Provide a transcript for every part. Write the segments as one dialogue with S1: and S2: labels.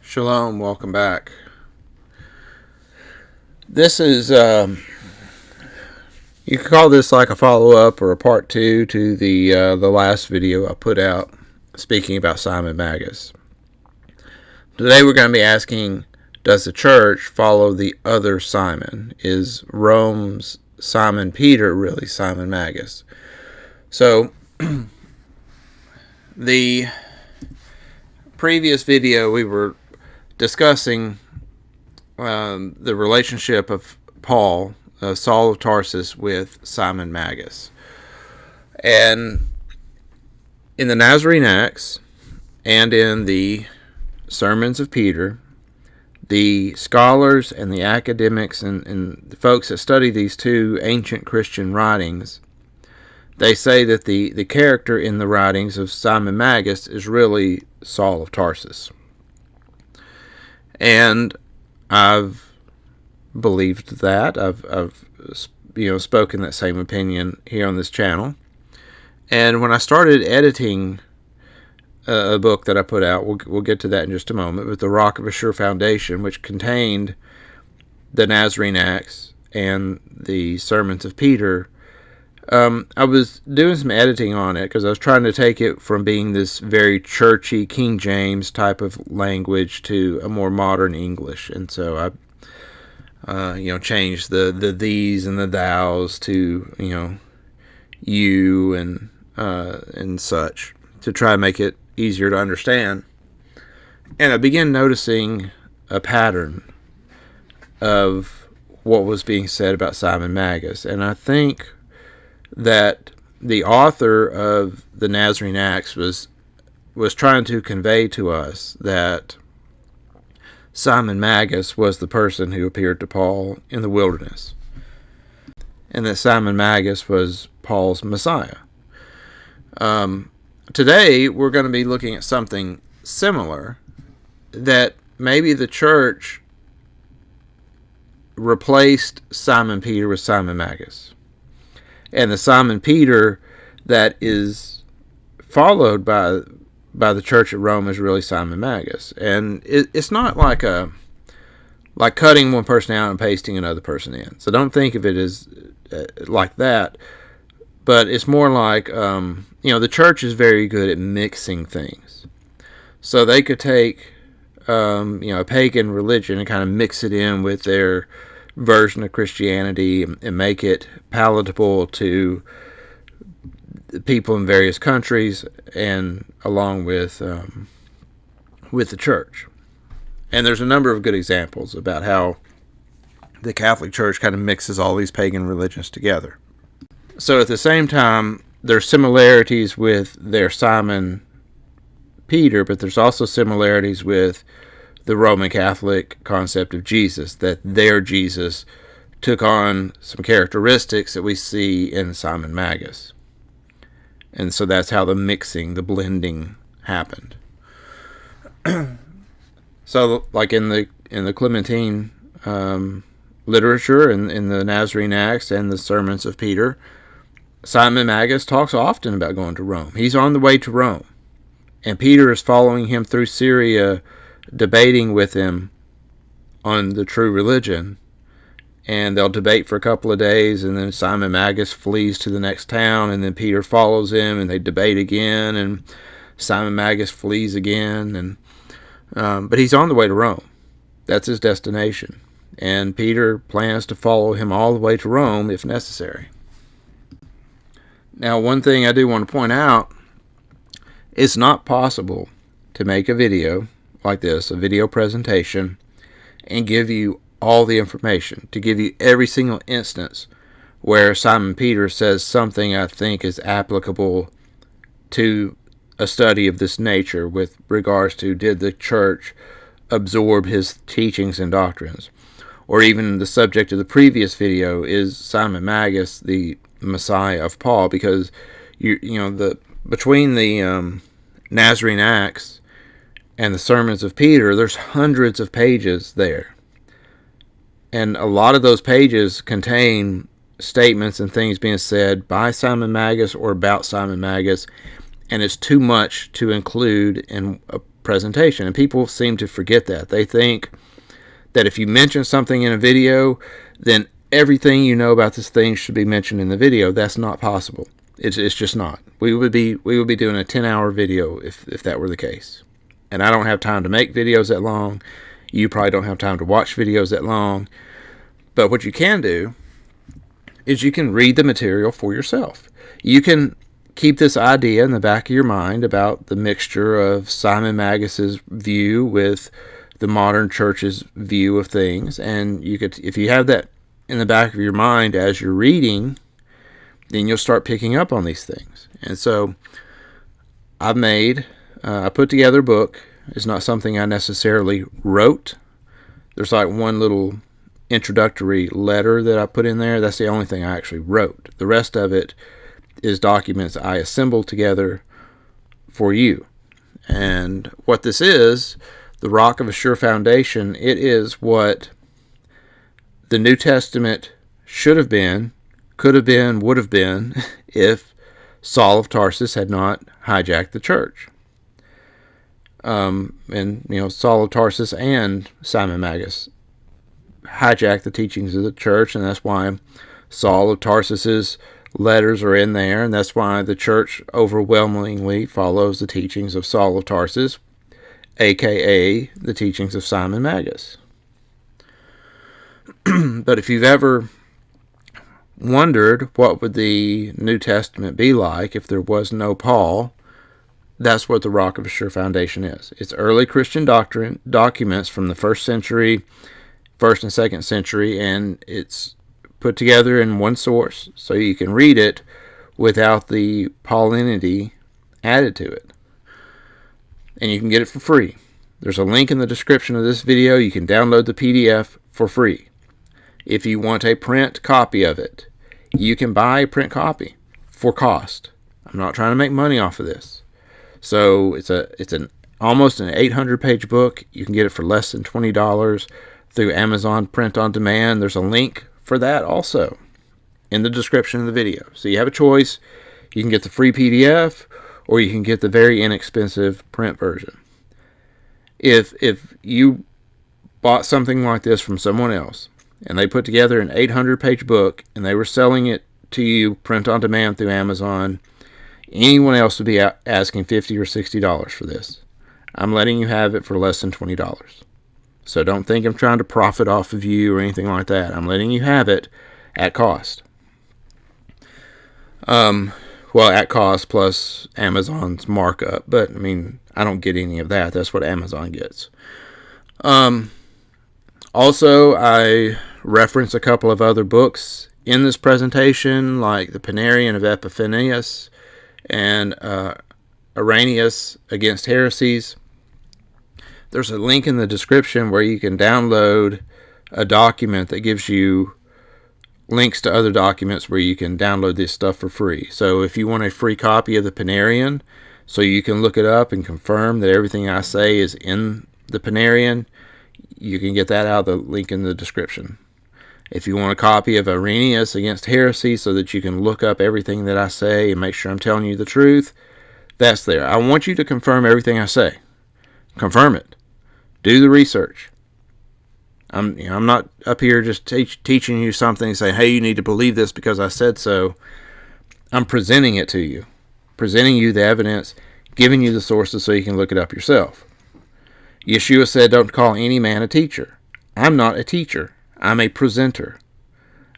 S1: Shalom, welcome back. This is, you could call this like a follow-up or a part 2 to the last video I put out speaking about Simon Magus. Today we're going to be asking, does the church follow the other Simon? Is Rome's Simon Peter really Simon Magus? So, the previous video we were discussing the relationship of Paul, Saul of Tarsus, with Simon Magus. And in the Nazarene Acts and in the sermons of Peter, the scholars and the academics and the folks that study these two ancient Christian writings, they say that the character in the writings of Simon Magus is really Saul of Tarsus. And I've believed that. I've spoken that same opinion here on this channel. And when I started editing a book that I put out, we'll get to that in just a moment, but The Rock of a Sure Foundation, which contained the Nazarene Acts and the sermons of Peter, I was doing some editing on it because I was trying to take it from being this very churchy King James type of language to a more modern English, and so I, changed the these and the thous to you and such to try and make it easier to understand. And I began noticing a pattern of what was being said about Simon Magus, and I think that the author of the Nazarene Acts was trying to convey to us that Simon Magus was the person who appeared to Paul in the wilderness, and that Simon Magus was Paul's Messiah. Today we're going to be looking at something similar, that maybe the church replaced Simon Peter with Simon Magus. And the Simon Peter that is followed by the church at Rome is really Simon Magus. And it's not like cutting one person out and pasting another person in. So don't think of it as like that. But it's more like, the church is very good at mixing things. So they could take, a pagan religion and kind of mix it in with their version of Christianity and make it palatable to people in various countries, and along with the church. And there's a number of good examples about how the Catholic Church kind of mixes all these pagan religions together. So at the same time, there's similarities with their Simon Peter, but there's also similarities with the Roman Catholic concept of Jesus, that their Jesus took on some characteristics that we see in Simon Magus. And so that's how the mixing, the blending happened. So like in the Clementine literature and in the Nazarene Acts and the sermons of Peter, Simon Magus talks often about going to Rome. He's on the way to Rome. And Peter is following him through Syria, debating with him on the true religion. And they'll debate for a couple of days, and then Simon Magus flees to the next town, and then Peter follows him, and they debate again, and Simon Magus flees again. And but he's on the way to Rome. That's his destination. And Peter plans to follow him all the way to Rome if necessary. Now, one thing I do want to point out, it's not possible to make a video like this, a video presentation, and give you all the information, to give you every single instance where Simon Peter says something I think is applicable to a study of this nature with regards to, did the church absorb his teachings and doctrines? Or even the subject of the previous video, is Simon Magus the Messiah of Paul? Because between the Nazarene Acts and the sermons of Peter, there's hundreds of pages there. And a lot of those pages contain statements and things being said by Simon Magus or about Simon Magus, and it's too much to include in a presentation. And people seem to forget that. They think that if you mention something in a video, then everything you know about this thing should be mentioned in the video. That's not possible. It's just not. We would be doing a 10-hour video if that were the case. And I don't have time to make videos that long. You probably don't have time to watch videos that long. But what you can do is you can read the material for yourself. You can keep this idea in the back of your mind about the mixture of Simon Magus's view with the modern church's view of things. And you could, if you have that in the back of your mind as you're reading, then you'll start picking up on these things. And so I put together a book. It's not something I necessarily wrote. There's like one little introductory letter that I put in there. That's the only thing I actually wrote. The rest of it is documents I assembled together for you. And what this is, the Rock of a Sure Foundation, it is what the New Testament should have been, could have been, would have been, if Saul of Tarsus had not hijacked the church. Saul of Tarsus and Simon Magus hijacked the teachings of the church, and that's why Saul of Tarsus's letters are in there, and that's why the church overwhelmingly follows the teachings of Saul of Tarsus, aka the teachings of Simon Magus. But if you've ever wondered what would the New Testament be like if there was no Paul, that's what the Rock of a Sure Foundation is. It's early Christian doctrine, documents from the first and second century, and it's put together in one source so you can read it without the Paulinity added to it. And you can get it for free. There's a link in the description of this video. You can download the PDF for free. If you want a print copy of it, you can buy a print copy for cost. I'm not trying to make money off of this. So it's almost an 800-page book. You can get it for less than $20 through Amazon Print on Demand. There's a link for that also in the description of the video. So you have a choice. You can get the free PDF, or you can get the very inexpensive print version. If you bought something like this from someone else, and they put together an 800-page book, and they were selling it to you print on demand through Amazon, anyone else would be asking $50 or $60 for this. I'm letting you have it for less than $20. So don't think I'm trying to profit off of you or anything like that. I'm letting you have it at cost. At cost plus Amazon's markup. But, I don't get any of that. That's what Amazon gets. Also, I reference a couple of other books in this presentation, like The Panarion of Epiphanius and Irenaeus Against Heresies. There's a link in the description where you can download a document that gives you links to other documents where you can download this stuff for free. So if you want a free copy of the Panarion, so you can look it up and confirm that everything I say is in the Panarion, you can get that out of the link in the description. If you want a copy of Irenaeus Against Heresy so that you can look up everything that I say and make sure I'm telling you the truth, that's there. I want you to confirm everything I say. Confirm it. Do the research. I'm not up here just teaching you something and saying, hey, you need to believe this because I said so. I'm presenting it to you. Presenting you the evidence, giving you the sources so you can look it up yourself. Yeshua said, don't call any man a teacher. I'm not a teacher. I'm a presenter.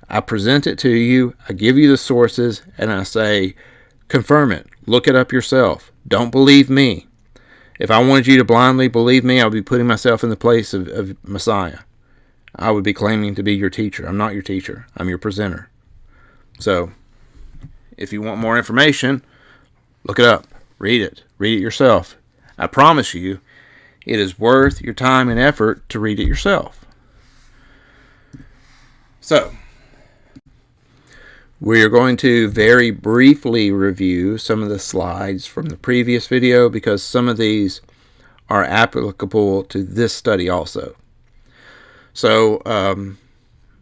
S1: I present it to you, I give you the sources, and I say, confirm it. Look it up yourself. Don't believe me. If I wanted you to blindly believe me, I would be putting myself in the place of Messiah. I would be claiming to be your teacher. I'm not your teacher. I'm your presenter. So, if you want more information, look it up. Read it. Read it yourself. I promise you, it is worth your time and effort to read it yourself. So, we are going to very briefly review some of the slides from the previous video because some of these are applicable to this study also. So,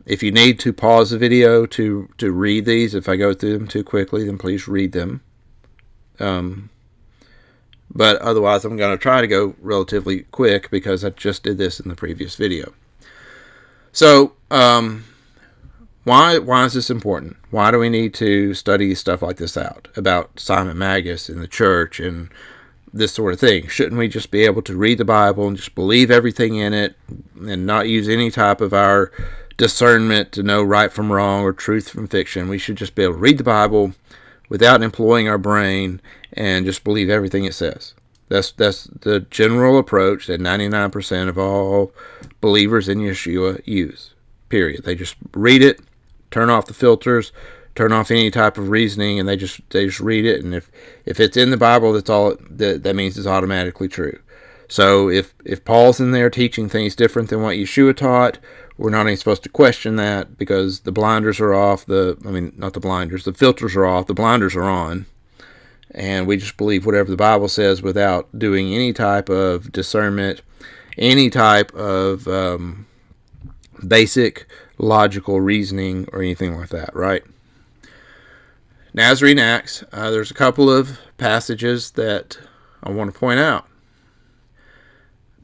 S1: if you need to pause the video to read these, if I go through them too quickly, then please read them. But otherwise, I'm going to try to go relatively quick because I just did this in the previous video. So, why is this important? Why do we need to study stuff like this out about Simon Magus and the church and this sort of thing? Shouldn't we just be able to read the Bible and just believe everything in it and not use any type of our discernment to know right from wrong or truth from fiction? We should just be able to read the Bible without employing our brain and just believe everything it says. That's the general approach that 99% of all believers in Yeshua use. Period. They just read it, turn off the filters, turn off any type of reasoning, and they just read it. And if it's in the Bible, that's all. That means it's automatically true. So if Paul's in there teaching things different than what Yeshua taught, we're not even supposed to question that because the blinders are off. Not the blinders. The filters are off. The blinders are on. And we just believe whatever the Bible says without doing any type of discernment, any type of basic logical reasoning or anything like that, right? Nazarene Acts, there's a couple of passages that I want to point out.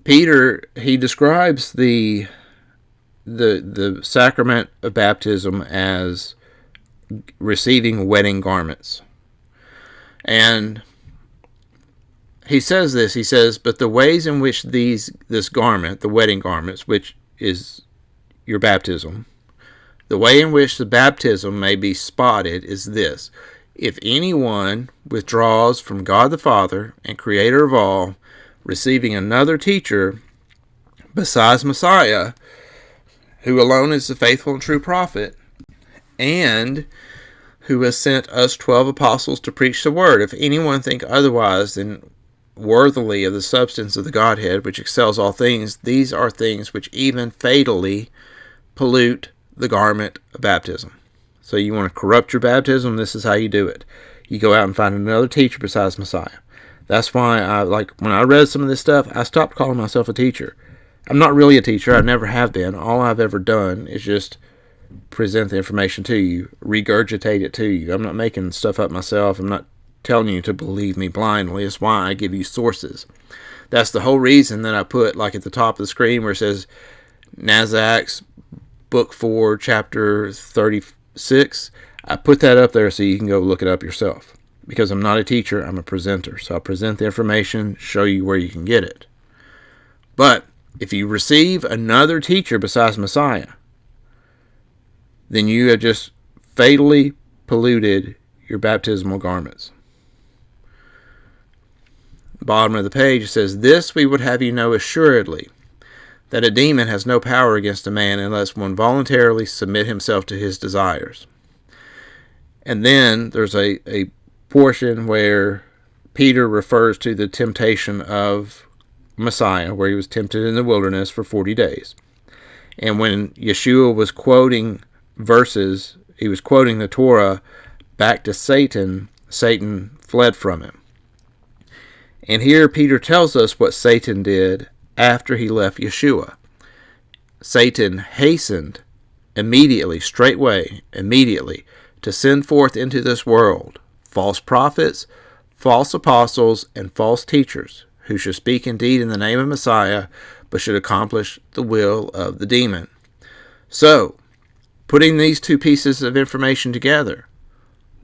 S1: Peter, he describes the sacrament of baptism as receiving wedding garments. And he says this, he says, but the ways in which this garment, the wedding garments, which is your baptism, the way in which the baptism may be spotted is this: if anyone withdraws from God the Father and Creator of all, receiving another teacher besides Messiah, who alone is the faithful and true prophet, and who has sent us 12 apostles to preach the word. If anyone think otherwise than worthily of the substance of the Godhead, which excels all things, these are things which even fatally pollute the garment of baptism. So you want to corrupt your baptism, this is how you do it. You go out and find another teacher besides Messiah. That's why when I read some of this stuff, I stopped calling myself a teacher. I'm not really a teacher. I never have been. All I've ever done is just present the information to you, regurgitate it to you. I'm not making stuff up myself. I'm not telling you to believe me blindly. It's why I give you sources. That's the whole reason that I put, like at the top of the screen where it says Acts, book 4, chapter 36. I put that up there so you can go look it up yourself. Because I'm not a teacher, I'm a presenter. So I'll present the information, show you where you can get it. But if you receive another teacher besides Messiah, then you have just fatally polluted your baptismal garments. Bottom of the page it says, this we would have you know assuredly, that a demon has no power against a man unless one voluntarily submit himself to his desires. And then there's a portion where Peter refers to the temptation of Messiah, where he was tempted in the wilderness for 40 days. And when Yeshua was quoting verses, he was quoting the Torah back to Satan, Satan fled from him. And here Peter tells us what Satan did after he left Yeshua. Satan hastened immediately, straightway, immediately, to send forth into this world false prophets, false apostles, and false teachers, who should speak indeed in the name of Messiah, but should accomplish the will of the demon. So, putting these two pieces of information together,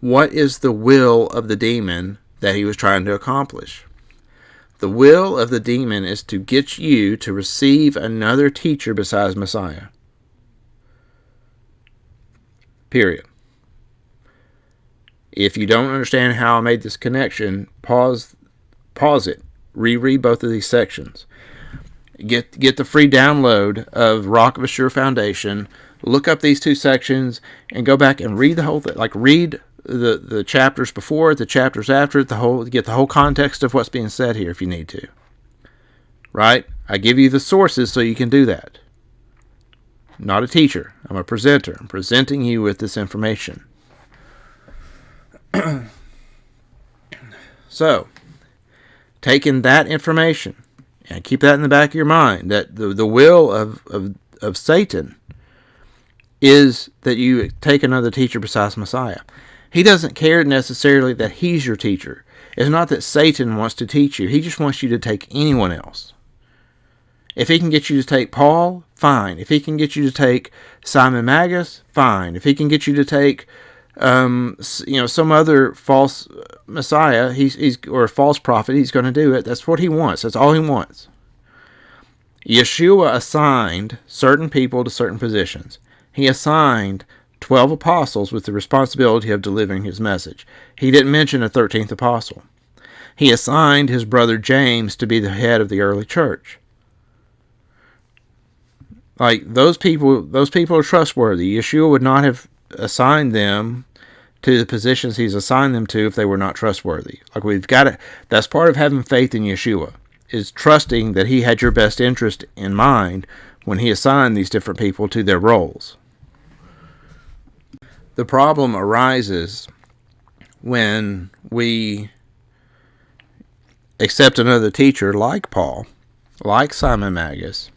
S1: what is the will of the demon that he was trying to accomplish? The will of the demon is to get you to receive another teacher besides Messiah. Period. If you don't understand how I made this connection, pause it. Reread both of these sections. Get the free download of Rock of Assure Foundation. Look up these two sections and go back and read the whole thing. Like read the chapters before it, the chapters after it, get the whole context of what's being said here if you need to. Right? I give you the sources so you can do that. I'm not a teacher. I'm a presenter. I'm presenting you with this information. So, taking that information and keep that in the back of your mind, that the will of Satan is that you take another teacher besides Messiah. He doesn't care necessarily that he's your teacher. It's not that Satan wants to teach you. He just wants you to take anyone else. If he can get you to take Paul, fine. If he can get you to take Simon Magus, fine. If he can get you to take some other false messiah, or false prophet, he's going to do it. That's what he wants. That's all he wants. Yeshua assigned certain people to certain positions. He assigned 12 apostles with the responsibility of delivering his message. He didn't mention a 13th apostle. He assigned his brother James to be the head of the early church. Like, those people are trustworthy. Yeshua would not have assigned them to the positions he's assigned them to if they were not trustworthy. Like, that's part of having faith in Yeshua, is trusting that he had your best interest in mind when he assigned these different people to their roles. The problem arises when we accept another teacher like Paul, like Simon Magus,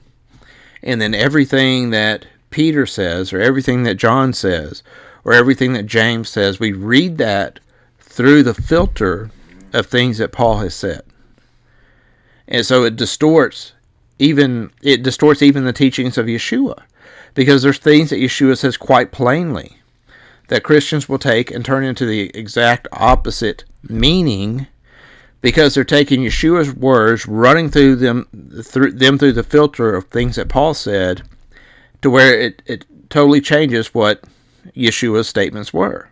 S1: and then everything that Peter says, or everything that John says, or everything that James says, we read that through the filter of things that Paul has said. And so it distorts even the teachings of Yeshua, because there's things that Yeshua says quite plainly that Christians will take and turn into the exact opposite meaning, because they're taking Yeshua's words, running through the filter of things that Paul said, to where it totally changes what Yeshua's statements were.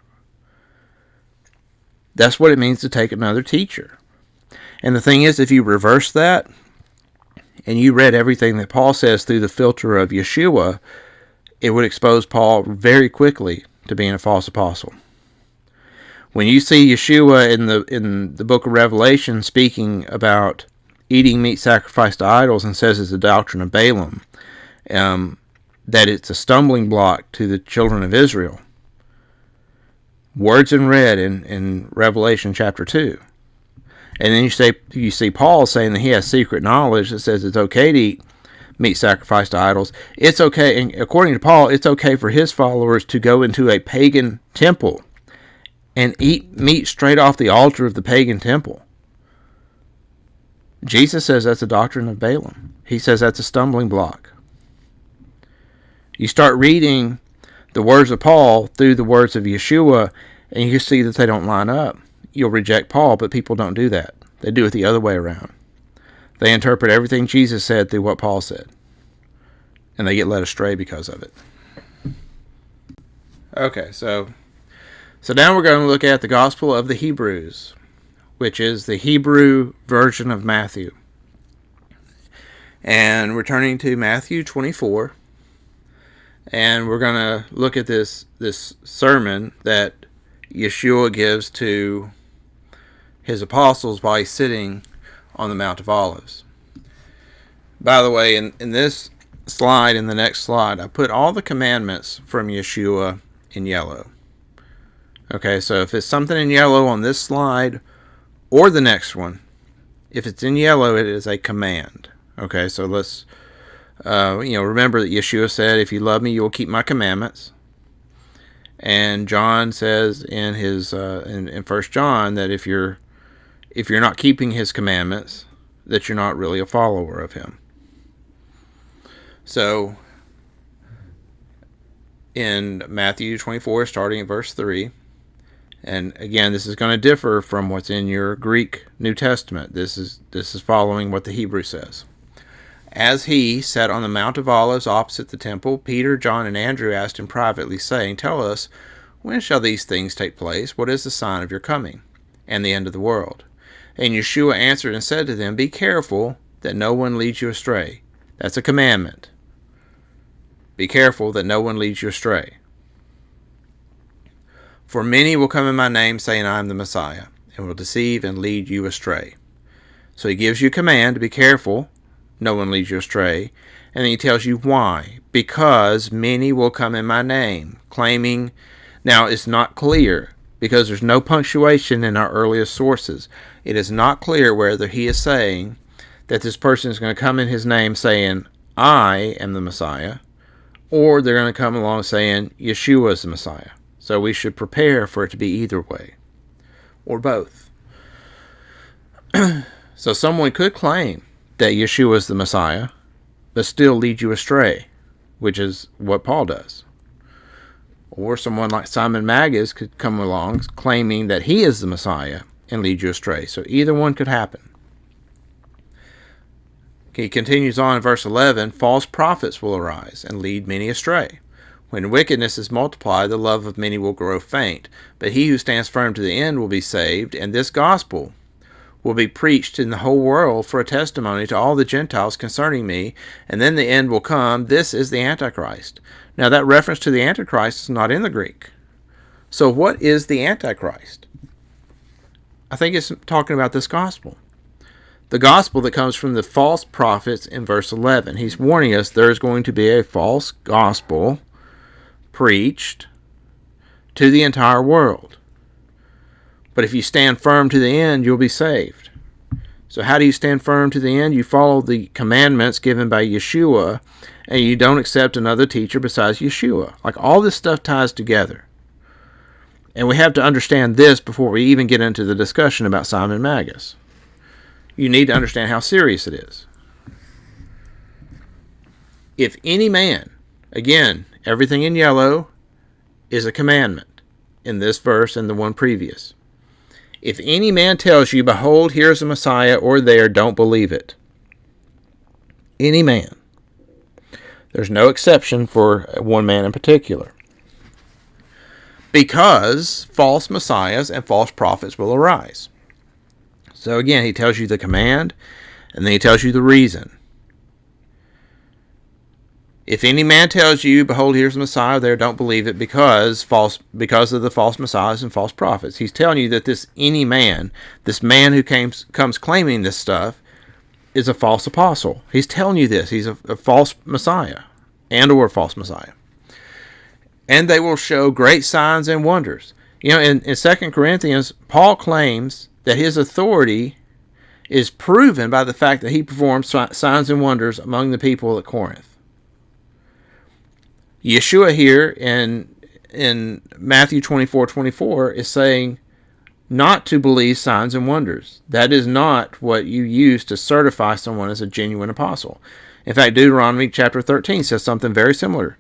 S1: That's what it means to take another teacher. And the thing is, if you reverse that, and you read everything that Paul says through the filter of Yeshua, it would expose Paul very quickly to being a false apostle. When you see Yeshua in the book of Revelation speaking about eating meat sacrificed to idols, and says it's a doctrine of Balaam, that it's a stumbling block to the children of Israel, words in red in Revelation chapter 2. And then you see Paul saying that he has secret knowledge that says it's okay to eat meat sacrificed to idols. It's okay, and according to Paul, it's okay for his followers to go into a pagan temple and eat meat straight off the altar of the pagan temple. Jesus says that's a doctrine of Balaam. He says that's a stumbling block. You start reading the words of Paul through the words of Yeshua, and you see that they don't line up. You'll reject Paul, but people don't do that. They do it the other way around. They interpret everything Jesus said through what Paul said, and they get led astray because of it. Okay, so now we're going to look at the Gospel of the Hebrews, which is the Hebrew version of Matthew. And we're turning to Matthew 24, and we're going to look at this sermon that Yeshua gives to his apostles while he's sitting on the Mount of Olives. By the way, in this slide, in the next slide, I put all the commandments from Yeshua in yellow. Okay, so if it's something in yellow on this slide or the next one, if it's in yellow, it is a command. Okay, so let's remember that Yeshua said, "If you love me, you will keep my commandments." And John says in his in 1 John that if you're not keeping his commandments, that you're not really a follower of him. So in Matthew 24, starting at verse 3, and again, this is going to differ from what's in your Greek New Testament. This is following what the Hebrew says. As he sat on the Mount of Olives opposite the temple, Peter, John, and Andrew asked him privately, saying, "Tell us, when shall these things take place? What is the sign of your coming and the end of the world?" And Yeshua answered and said to them, "Be careful that no one leads you astray." That's a commandment. Be careful that no one leads you astray. "For many will come in my name, saying, I am the Messiah, and will deceive and lead you astray." So he gives you a command to be careful no one leads you astray. And then he tells you why. Because many will come in my name, claiming... Now, it's not clear, because there's no punctuation in our earliest sources. It is not clear whether he is saying that this person is going to come in his name saying, "I am the Messiah," or they're going to come along saying, "Yeshua is the Messiah." So we should prepare for it to be either way, or both. So someone could claim that Yeshua is the Messiah, but still lead you astray, which is what Paul does. Or someone like Simon Magus could come along claiming that he is the Messiah and lead you astray. So either one could happen. He continues on in verse 11, false prophets will arise and lead many astray. When wickedness is multiplied, the love of many will grow faint. But he who stands firm to the end will be saved, and this gospel will be preached in the whole world for a testimony to all the Gentiles concerning me, and then the end will come. This is the Antichrist. Now that reference to the Antichrist is not in the Greek. So what is the Antichrist? I think it's talking about this gospel. The gospel that comes from the false prophets in verse 11. He's warning us there is going to be a false gospel preached to the entire world. But if you stand firm to the end, you'll be saved. So how do you stand firm to the end? You follow the commandments given by Yeshua, and you don't accept another teacher besides Yeshua. Like, all this stuff ties together. And we have to understand this before we even get into the discussion about Simon Magus. You need to understand how serious it is. If any man, again, everything in yellow is a commandment in this verse and the one previous. If any man tells you, behold, here's a Messiah, or there, don't believe it. Any man. There's no exception for one man in particular. Because false messiahs and false prophets will arise. So again, he tells you the command, and then he tells you the reason. If any man tells you, behold, here's the Messiah there, don't believe it because of the false messiahs and false prophets. He's telling you that this any man, this man who comes claiming this stuff, is a false apostle. He's telling you this. He's a false messiah and or false messiah. And they will show great signs and wonders. You know, in 2 Corinthians, Paul claims that his authority is proven by the fact that he performed signs and wonders among the people at Corinth. Yeshua here in Matthew 24:24 is saying not to believe signs and wonders. That is not what you use to certify someone as a genuine apostle. In fact, Deuteronomy chapter 13 says something very similar.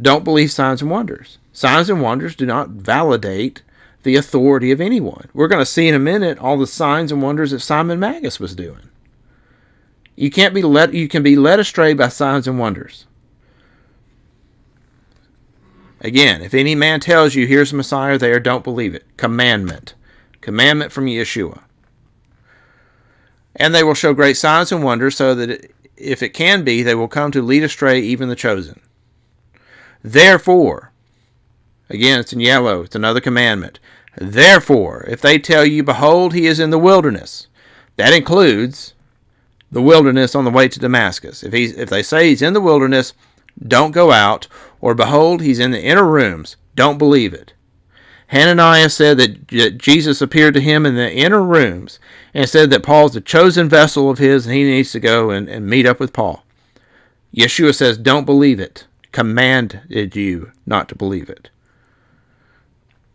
S1: Don't believe signs and wonders. Signs and wonders do not validate the authority of anyone. We're going to see in a minute all the signs and wonders that Simon Magus was doing. You can be led astray by signs and wonders. Again, if any man tells you, here's the Messiah there, don't believe it. Commandment. Commandment from Yeshua. And they will show great signs and wonders, so that if it can be, they will come to lead astray even the chosen. Therefore, again, it's in yellow, it's another commandment. Therefore, if they tell you, behold, he is in the wilderness, that includes the wilderness on the way to Damascus. If they say he's in the wilderness, don't go out. Or behold, he's in the inner rooms, don't believe it. Hananiah said that Jesus appeared to him in the inner rooms and said that Paul's a chosen vessel of his and he needs to go and meet up with Paul. Yeshua says, don't believe it. Commanded you not to believe it.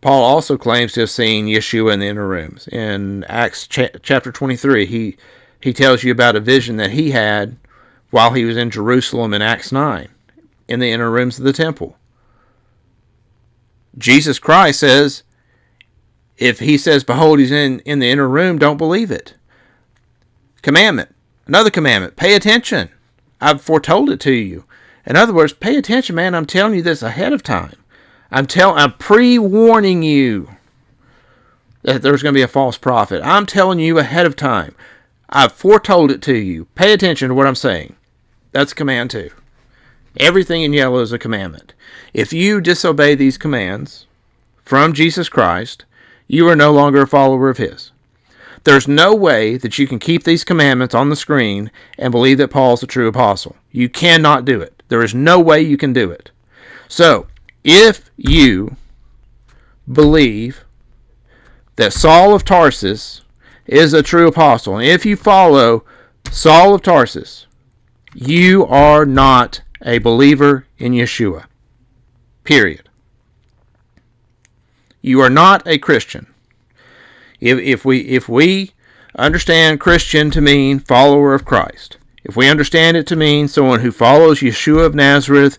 S1: Paul also claims to have seen Yeshua in the inner rooms. In Acts chapter 23, he tells you about a vision that he had while he was in Jerusalem in Acts 9, in the inner rooms of the temple. Jesus Christ says, if he says, behold, he's in the inner room, don't believe it. Commandment. Another commandment. Pay attention. I've foretold it to you. In other words, pay attention, man. I'm telling you this ahead of time. I'm pre-warning you that there's going to be a false prophet. I'm telling you ahead of time. I've foretold it to you. Pay attention to what I'm saying. That's a command too. Everything in yellow is a commandment. If you disobey these commands from Jesus Christ, you are no longer a follower of his. There's no way that you can keep these commandments on the screen and believe that Paul's a true apostle. You cannot do it. There is no way you can do it. So, if you believe that Saul of Tarsus is a true apostle, and if you follow Saul of Tarsus, you are not a believer in Yeshua. Period. You are not a Christian. If we understand Christian to mean follower of Christ. If we understand it to mean someone who follows Yeshua of Nazareth,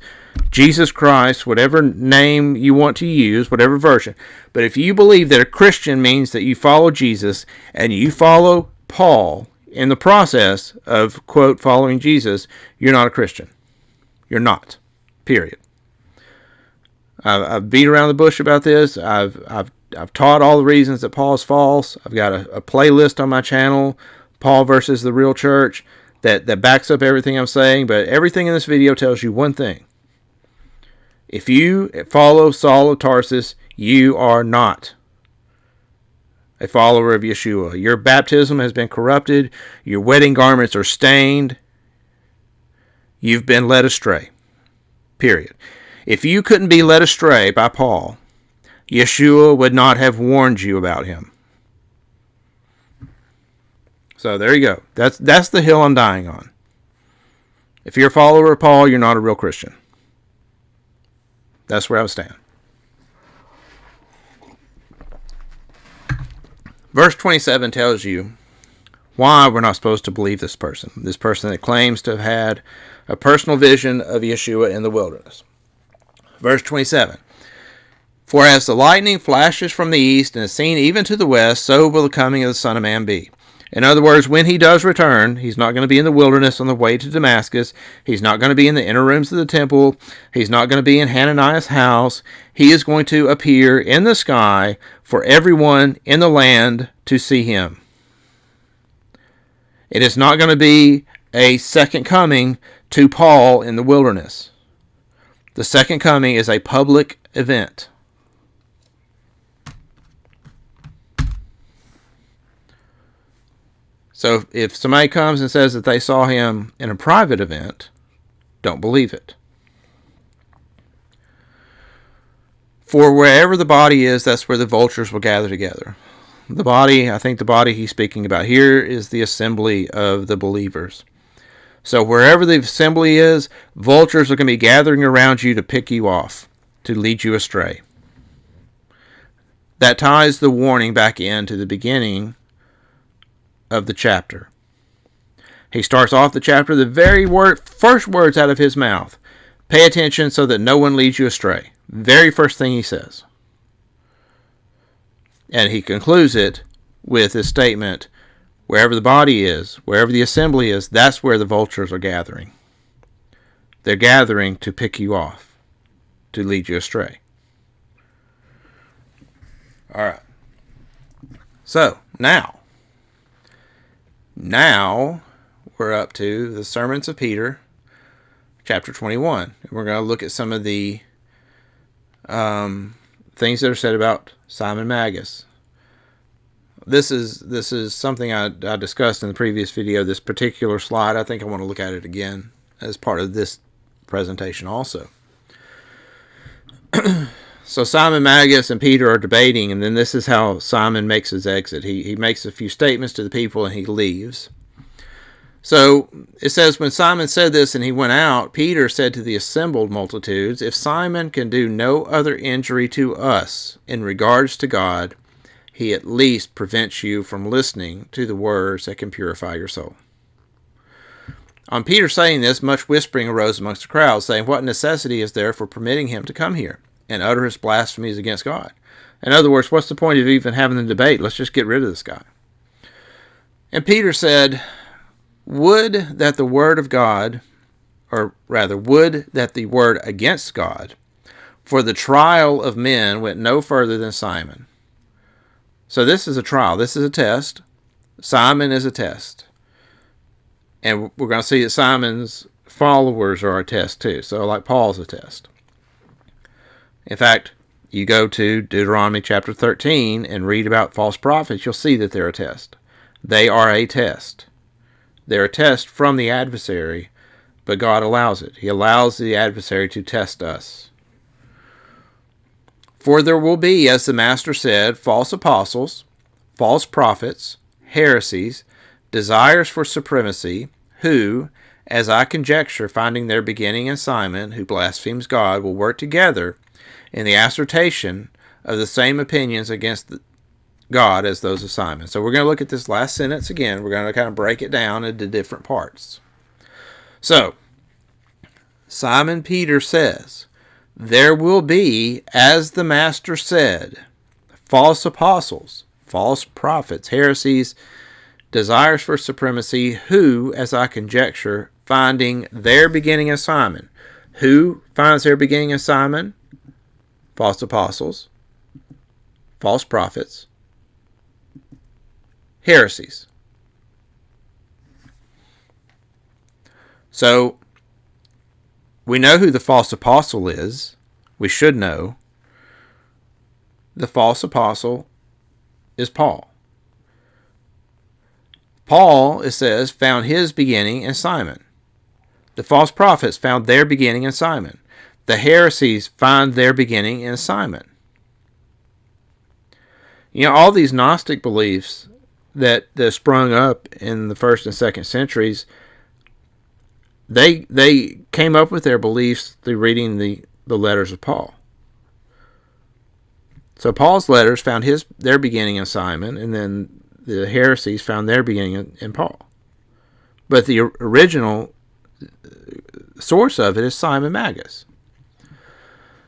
S1: Jesus Christ, whatever name you want to use, whatever version. But if you believe that a Christian means that you follow Jesus and you follow Paul in the process of, quote, following Jesus, you're not a Christian. You're not. Period. I've beat around the bush about this. I've taught all the reasons that Paul is false. I've got a playlist on my channel, Paul versus the Real Church, that backs up everything I'm saying. But everything in this video tells you one thing. If you follow Saul of Tarsus, you are not a follower of Yeshua. Your baptism has been corrupted. Your wedding garments are stained. You've been led astray. Period. If you couldn't be led astray by Paul, Yeshua would not have warned you about him. So there you go. That's the hill I'm dying on. If you're a follower of Paul, you're not a real Christian. That's where I stand. Verse 27 tells you why we're not supposed to believe this person that claims to have had a personal vision of Yeshua in the wilderness. Verse 27, for as the lightning flashes from the east and is seen even to the west, so will the coming of the Son of Man be. In other words, when he does return, he's not going to be in the wilderness on the way to Damascus. He's not going to be in the inner rooms of the temple. He's not going to be in Hananiah's house. He is going to appear in the sky for everyone in the land to see him. It is not going to be a second coming to Paul in the wilderness. The second coming is a public event. So if somebody comes and says that they saw him in a private event, don't believe it. For wherever the body is, that's where the vultures will gather together. The body, I think the body he's speaking about here is the assembly of the believers. So wherever the assembly is, vultures are going to be gathering around you to pick you off, to lead you astray. That ties the warning back into the beginning of the chapter. He starts off the chapter, the very first words out of his mouth. Pay attention so that no one leads you astray. Very first thing he says. And he concludes it with his statement, wherever the body is, wherever the assembly is, that's where the vultures are gathering. They're gathering to pick you off, to lead you astray. All right. So, now we're up to the Sermons of Peter, chapter 21. And we're going to look at some of the things that are said about Simon Magus. This is something I discussed in the previous video. This particular slide, I think I want to look at it again as part of this presentation also. So Simon Magus and Peter are debating, and then this is how Simon makes his exit. He makes a few statements to the people and he leaves. So it says, when Simon said this and he went out, Peter said to the assembled multitudes, if Simon can do no other injury to us in regards to God, he at least prevents you from listening to the words that can purify your soul. On Peter saying this, much whispering arose amongst the crowd, saying, what necessity is there for permitting him to come here and utter his blasphemies against God? In other words, what's the point of even having the debate? Let's just get rid of this guy. And Peter said, would that the word of God, or rather, would that the word against God, for the trial of men went no further than Simon. So this is a trial. This is a test. Simon is a test. And we're going to see that Simon's followers are a test too. So like Paul's a test. In fact, you go to Deuteronomy chapter 13 and read about false prophets, you'll see that they're a test. They are a test. They're a test from the adversary, but God allows it. He allows the adversary to test us. For there will be, as the Master said, false apostles, false prophets, heresies, desires for supremacy, who, as I conjecture, finding their beginning in Simon, who blasphemes God, will work together in the assertion of the same opinions against God as those of Simon. So we're going to look at this last sentence again. We're going to kind of break it down into different parts. So, Simon Peter says, there will be, as the Master said, false apostles, false prophets, heresies, desires for supremacy, who, as I conjecture, finding their beginning in Simon. Who finds their beginning in Simon? False apostles, false prophets, heresies. So, we know who the false apostle is. We should know. The false apostle is Paul. Paul, it says, found his beginning in Simon. The false prophets found their beginning in Simon. The heresies find their beginning in Simon. You know, all these Gnostic beliefs that sprung up in the 1st and 2nd centuries, they came up with their beliefs through reading the letters of Paul. So Paul's letters found their beginning in Simon, and then the heresies found their beginning in Paul. But the original source of it is Simon Magus.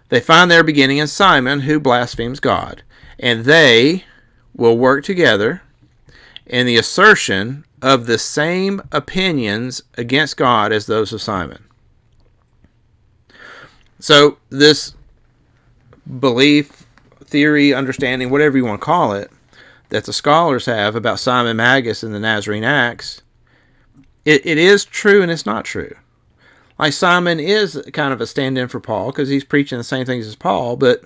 S1: They find their beginning in Simon, who blasphemes God. And they will work together in the assertion of the same opinions against God as those of Simon. So this belief, theory, understanding, whatever you want to call it, that the scholars have about Simon Magus and the Nazarene Acts, it is true and it's not true. Like, Simon is kind of a stand-in for Paul because he's preaching the same things as Paul, but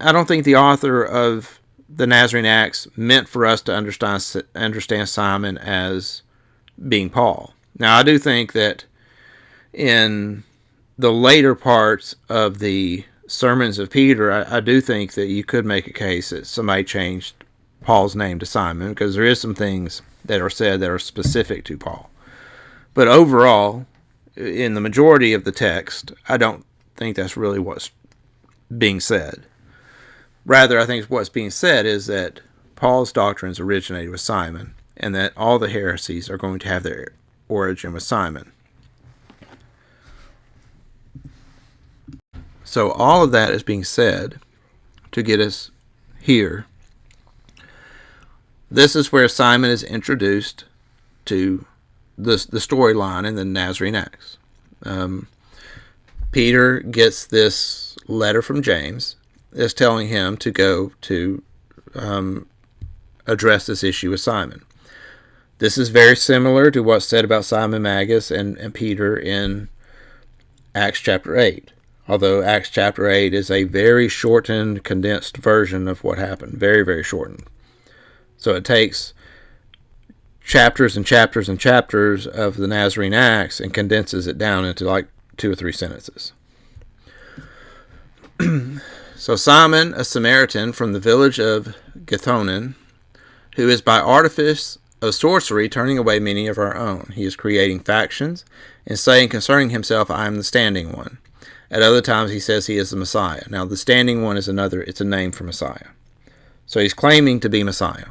S1: I don't think the author of the Nazarene Acts meant for us to understand Simon as being Paul. Now, I do think that in the later parts of the sermons of Peter, I do think that you could make a case that somebody changed Paul's name to Simon, because there is some things that are said that are specific to Paul. But overall, in the majority of the text, I don't think that's really what's being said. Rather, I think what's being said is that Paul's doctrines originated with Simon, and that all the heresies are going to have their origin with Simon. So all of that is being said to get us here. This is where Simon is introduced to the storyline in the Nazarene Acts. Peter gets this letter from James that's telling him to go to address this issue with Simon. This is very similar to what's said about Simon Magus and Peter in Acts chapter 8. Although Acts chapter 8 is a very shortened, condensed version of what happened. Very, very shortened. So it takes chapters and chapters and chapters of the Nazarene Acts and condenses it down into like 2 or 3 sentences. So Simon, a Samaritan from the village of Githonin, who is by artifice of sorcery turning away many of our own. He is creating factions and saying concerning himself, I am the standing one. At other times he says he is the Messiah. Now the standing one is it's a name for Messiah. So he's claiming to be Messiah.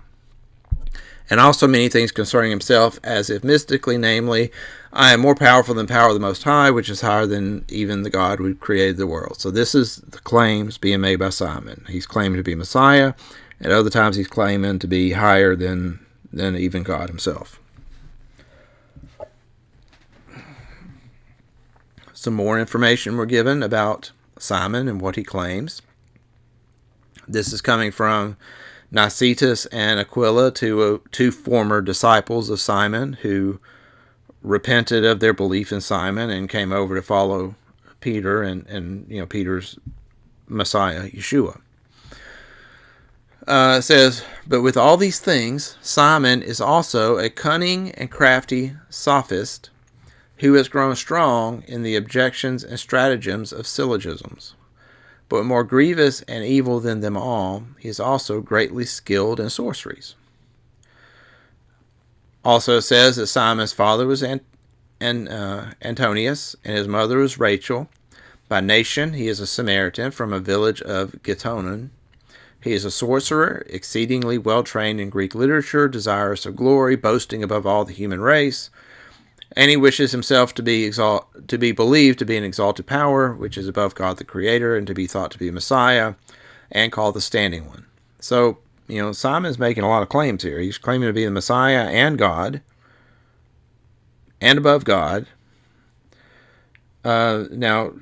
S1: And also many things concerning himself, as if mystically, namely, I am more powerful than power of the Most High, which is higher than even the God who created the world. So this is the claims being made by Simon. He's claiming to be Messiah. At other times he's claiming to be higher than even God himself. Some more information we're given about Simon and what he claims. This is coming from Nicetas and Aquila, two former disciples of Simon who repented of their belief in Simon and came over to follow Peter and Peter's Messiah, Yeshua. It says, but with all these things, Simon is also a cunning and crafty sophist who has grown strong in the objections and stratagems of syllogisms. But more grievous and evil than them all, he is also greatly skilled in sorceries. Also says that Simon's father was Antonius, and his mother was Rachel. By nation, he is a Samaritan from a village of Githonin. He is a sorcerer, exceedingly well trained in Greek literature, desirous of glory, boasting above all the human race, and he wishes himself to be believed to be an exalted power, which is above God the Creator, and to be thought to be a Messiah, and called the Standing One. So, Simon's making a lot of claims here. He's claiming to be the Messiah and God, and above God. Now,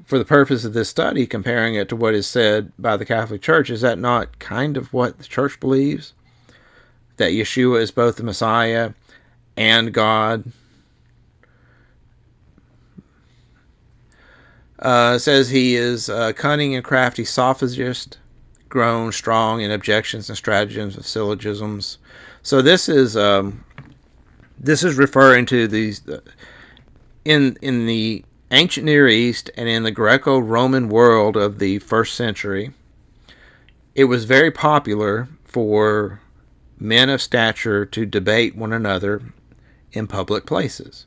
S1: for the purpose of this study, comparing it to what is said by the Catholic Church, is that not kind of what the Church believes? That Yeshua is both the Messiah and God? Says he is a cunning and crafty sophist, grown strong in objections and stratagems of syllogisms. So this is referring to these in the ancient Near East and in the Greco-Roman world of the first century. It was very popular for men of stature to debate one another in public places,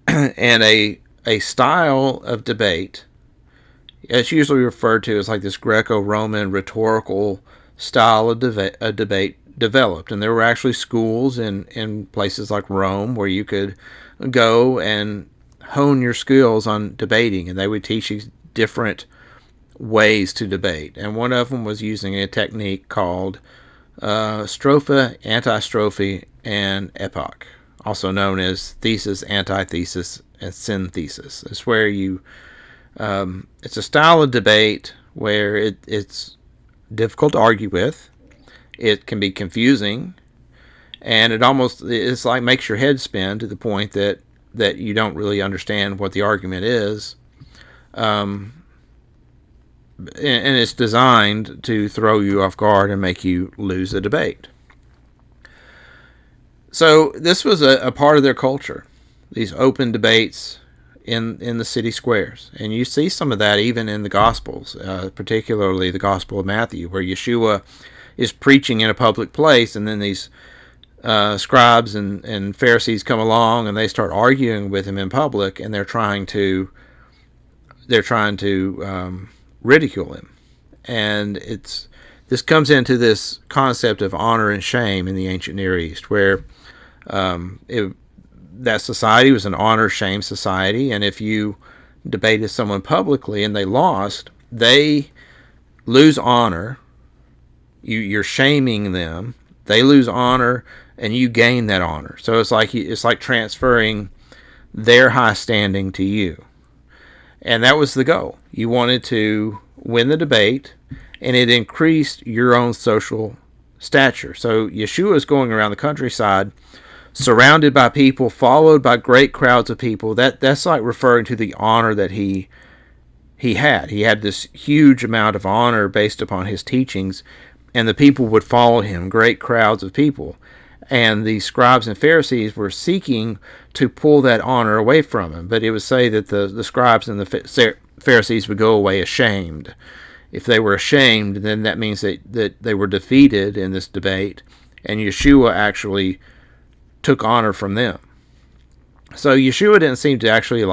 S1: and a style of debate, it's usually referred to as like this Greco-Roman rhetorical style of debate developed. And there were actually schools in places like Rome where you could go and hone your skills on debating, and they would teach you different ways to debate. And one of them was using a technique called strophe, antistrophe, and epoch, also known as thesis, antithesis, and synthesis. It's where it's a style of debate where it's difficult to argue with. It can be confusing, and it's like makes your head spin to the point that you don't really understand what the argument is. And it's designed to throw you off guard and make you lose the debate. So this was a part of their culture, these open debates in the city squares. And you see some of that even in the Gospels, particularly the Gospel of Matthew, where Yeshua is preaching in a public place, and then these scribes and Pharisees come along and they start arguing with him in public, and they're trying to ridicule him. And this comes into this concept of honor and shame in the ancient Near East, where that society was an honor-shame society, and if you debated someone publicly and they lost, they lose honor. You're shaming them. They lose honor, and you gain that honor. So it's like transferring their high standing to you. And that was the goal. You wanted to win the debate, and it increased your own social stature. So Yeshua is going around the countryside, surrounded by people, followed by great crowds of people. That's like referring to the honor that he had. He had this huge amount of honor based upon his teachings, and the people would follow him, great crowds of people. And the scribes and Pharisees were seeking to pull that honor away from him. But it would say that the scribes and the Pharisees would go away ashamed. If they were ashamed, then that means that they were defeated in this debate, and Yeshua actually took honor from them. So Yeshua didn't seem to actually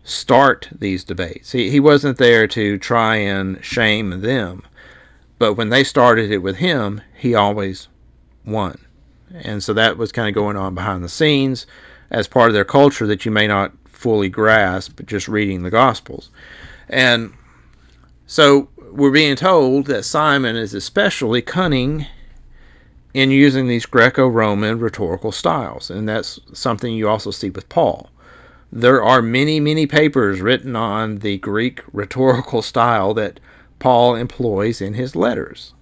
S1: start these debates. He wasn't there to try and shame them. But when they started it with him, he always won. And so that was kind of going on behind the scenes as part of their culture that you may not fully grasp just reading the Gospels. And so we're being told that Simon is especially cunning in using these Greco-Roman rhetorical styles. And that's something you also see with Paul. There are many, many papers written on the Greek rhetorical style that Paul employs in his letters.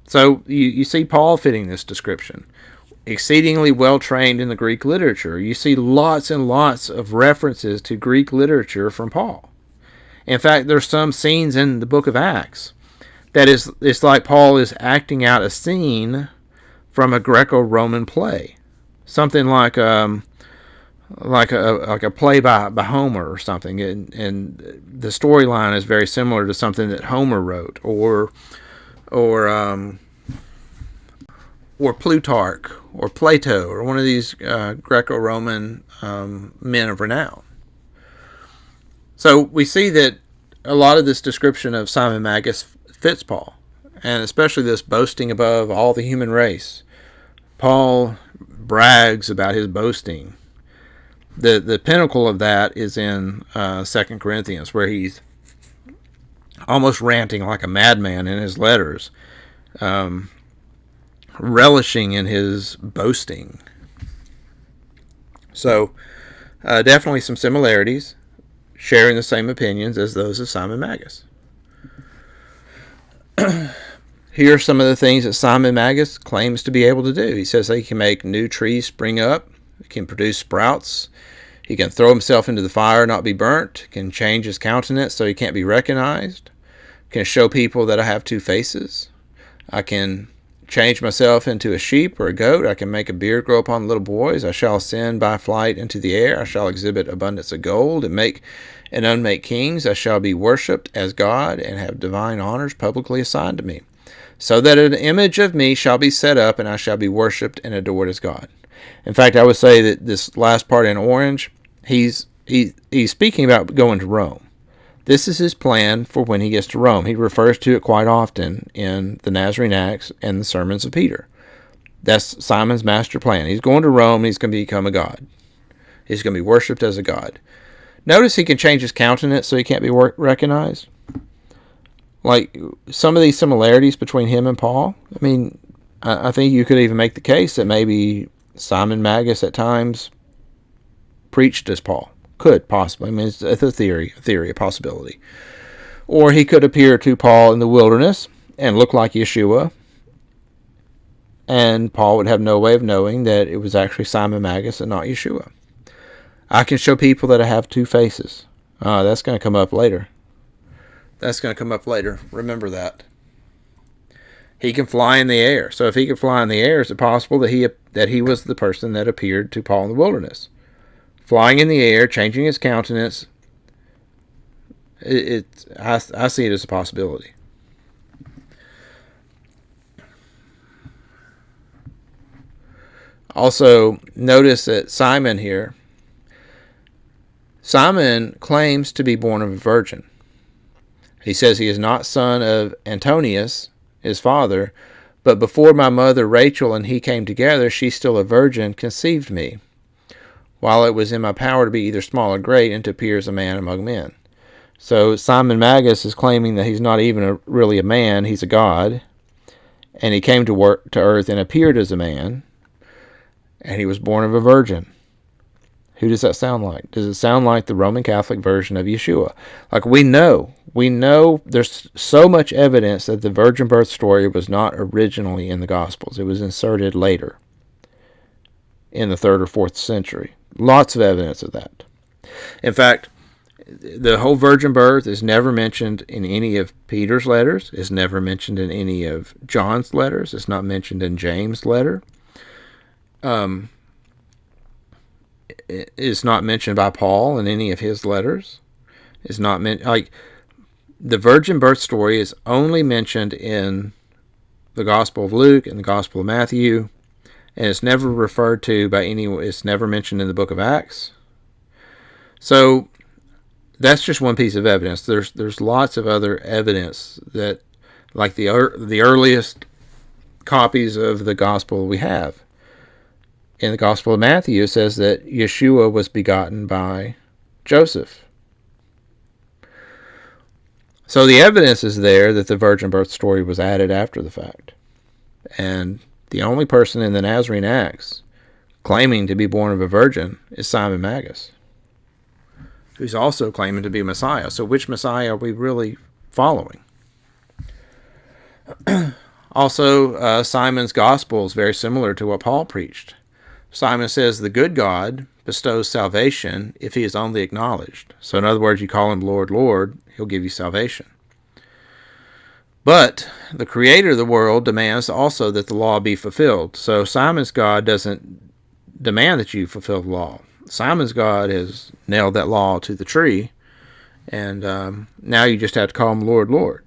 S1: So you see Paul fitting this description. Exceedingly well trained in the Greek literature. You see lots and lots of references to Greek literature from Paul. In fact, there's some scenes in the book of Acts that it's like Paul is acting out a scene from a Greco-Roman play. Something like a play by Homer or something, and the storyline is very similar to something that Homer wrote, or Plutarch, or Plato, or one of these Greco-Roman men of renown. So we see that a lot of this description of Simon Magus fits Paul, and especially this boasting above all the human race. Paul brags about his boasting. The pinnacle of that is in 2 Corinthians, where he's almost ranting like a madman in his letters, relishing in his boasting. So, definitely some similarities, sharing the same opinions as those of Simon Magus. Here are some of the things that Simon Magus claims to be able to do. He says that he can make new trees spring up, he can produce sprouts, he can throw himself into the fire and not be burnt, can change his countenance so he can't be recognized, can show people that I have two faces, I can change myself into a sheep or a goat, I can make a beard grow upon little boys, I shall ascend by flight into the air, I shall exhibit abundance of gold and make and unmake kings, I shall be worshipped as God and have divine honors publicly assigned to me, so that an image of me shall be set up and I shall be worshipped and adored as God. In fact, I would say that this last part in orange, he's speaking about going to Rome. This is his plan for when he gets to Rome. He refers to it quite often in the Nazarene Acts and the sermons of Peter. That's Simon's master plan. He's going to Rome and he's going to become a god. He's going to be worshipped as a god. Notice he can change his countenance so he can't be recognized. Like some of these similarities between him and Paul, I mean, I think you could even make the case that maybe Simon Magus at times preached as Paul. Could possibly. I mean, it's a theory, a possibility. Or he could appear to Paul in the wilderness and look like Yeshua, and Paul would have no way of knowing that it was actually Simon Magus and not Yeshua. I can show people that I have two faces. That's going to come up later. Remember that. He can fly in the air. So if he can fly in the air, is it possible that he was the person that appeared to Paul in the wilderness? Flying in the air, changing his countenance, I see it as a possibility. Also, notice that Simon claims to be born of a virgin. He says he is not son of Antonius, his father, but before my mother Rachel and he came together, she still a virgin conceived me, while it was in my power to be either small or great and to appear as a man among men. So Simon Magus is claiming that he's not even really a man, he's a god, and he came to earth and appeared as a man, and he was born of a virgin. Who does that sound like? Does it sound like the Roman Catholic version of Yeshua? Like we know there's so much evidence that the virgin birth story was not originally in the Gospels. It was inserted later in the 3rd or 4th century. Lots of evidence of that. In fact, the whole virgin birth is never mentioned in any of Peter's letters. It's never mentioned in any of John's letters. It's not mentioned in James' letter. It's not mentioned by Paul in any of his letters. It's not like the virgin birth story is only mentioned in the Gospel of Luke and the Gospel of Matthew, and it's never referred to by anyone. It's never mentioned in the book of Acts. So that's just one piece of evidence. There's lots of other evidence that, like the earliest copies of the gospel we have. In the Gospel of Matthew, it says that Yeshua was begotten by Joseph. So the evidence is there that the virgin birth story was added after the fact. And the only person in the Nazarene Acts claiming to be born of a virgin is Simon Magus, who's also claiming to be Messiah. So which Messiah are we really following? Also, Simon's gospel is very similar to what Paul preached. Simon says the good God bestows salvation if he is only acknowledged. So in other words, you call him Lord, Lord, he'll give you salvation. But the creator of the world demands also that the law be fulfilled. So Simon's God doesn't demand that you fulfill the law. Simon's God has nailed that law to the tree, and now you just have to call him Lord, Lord.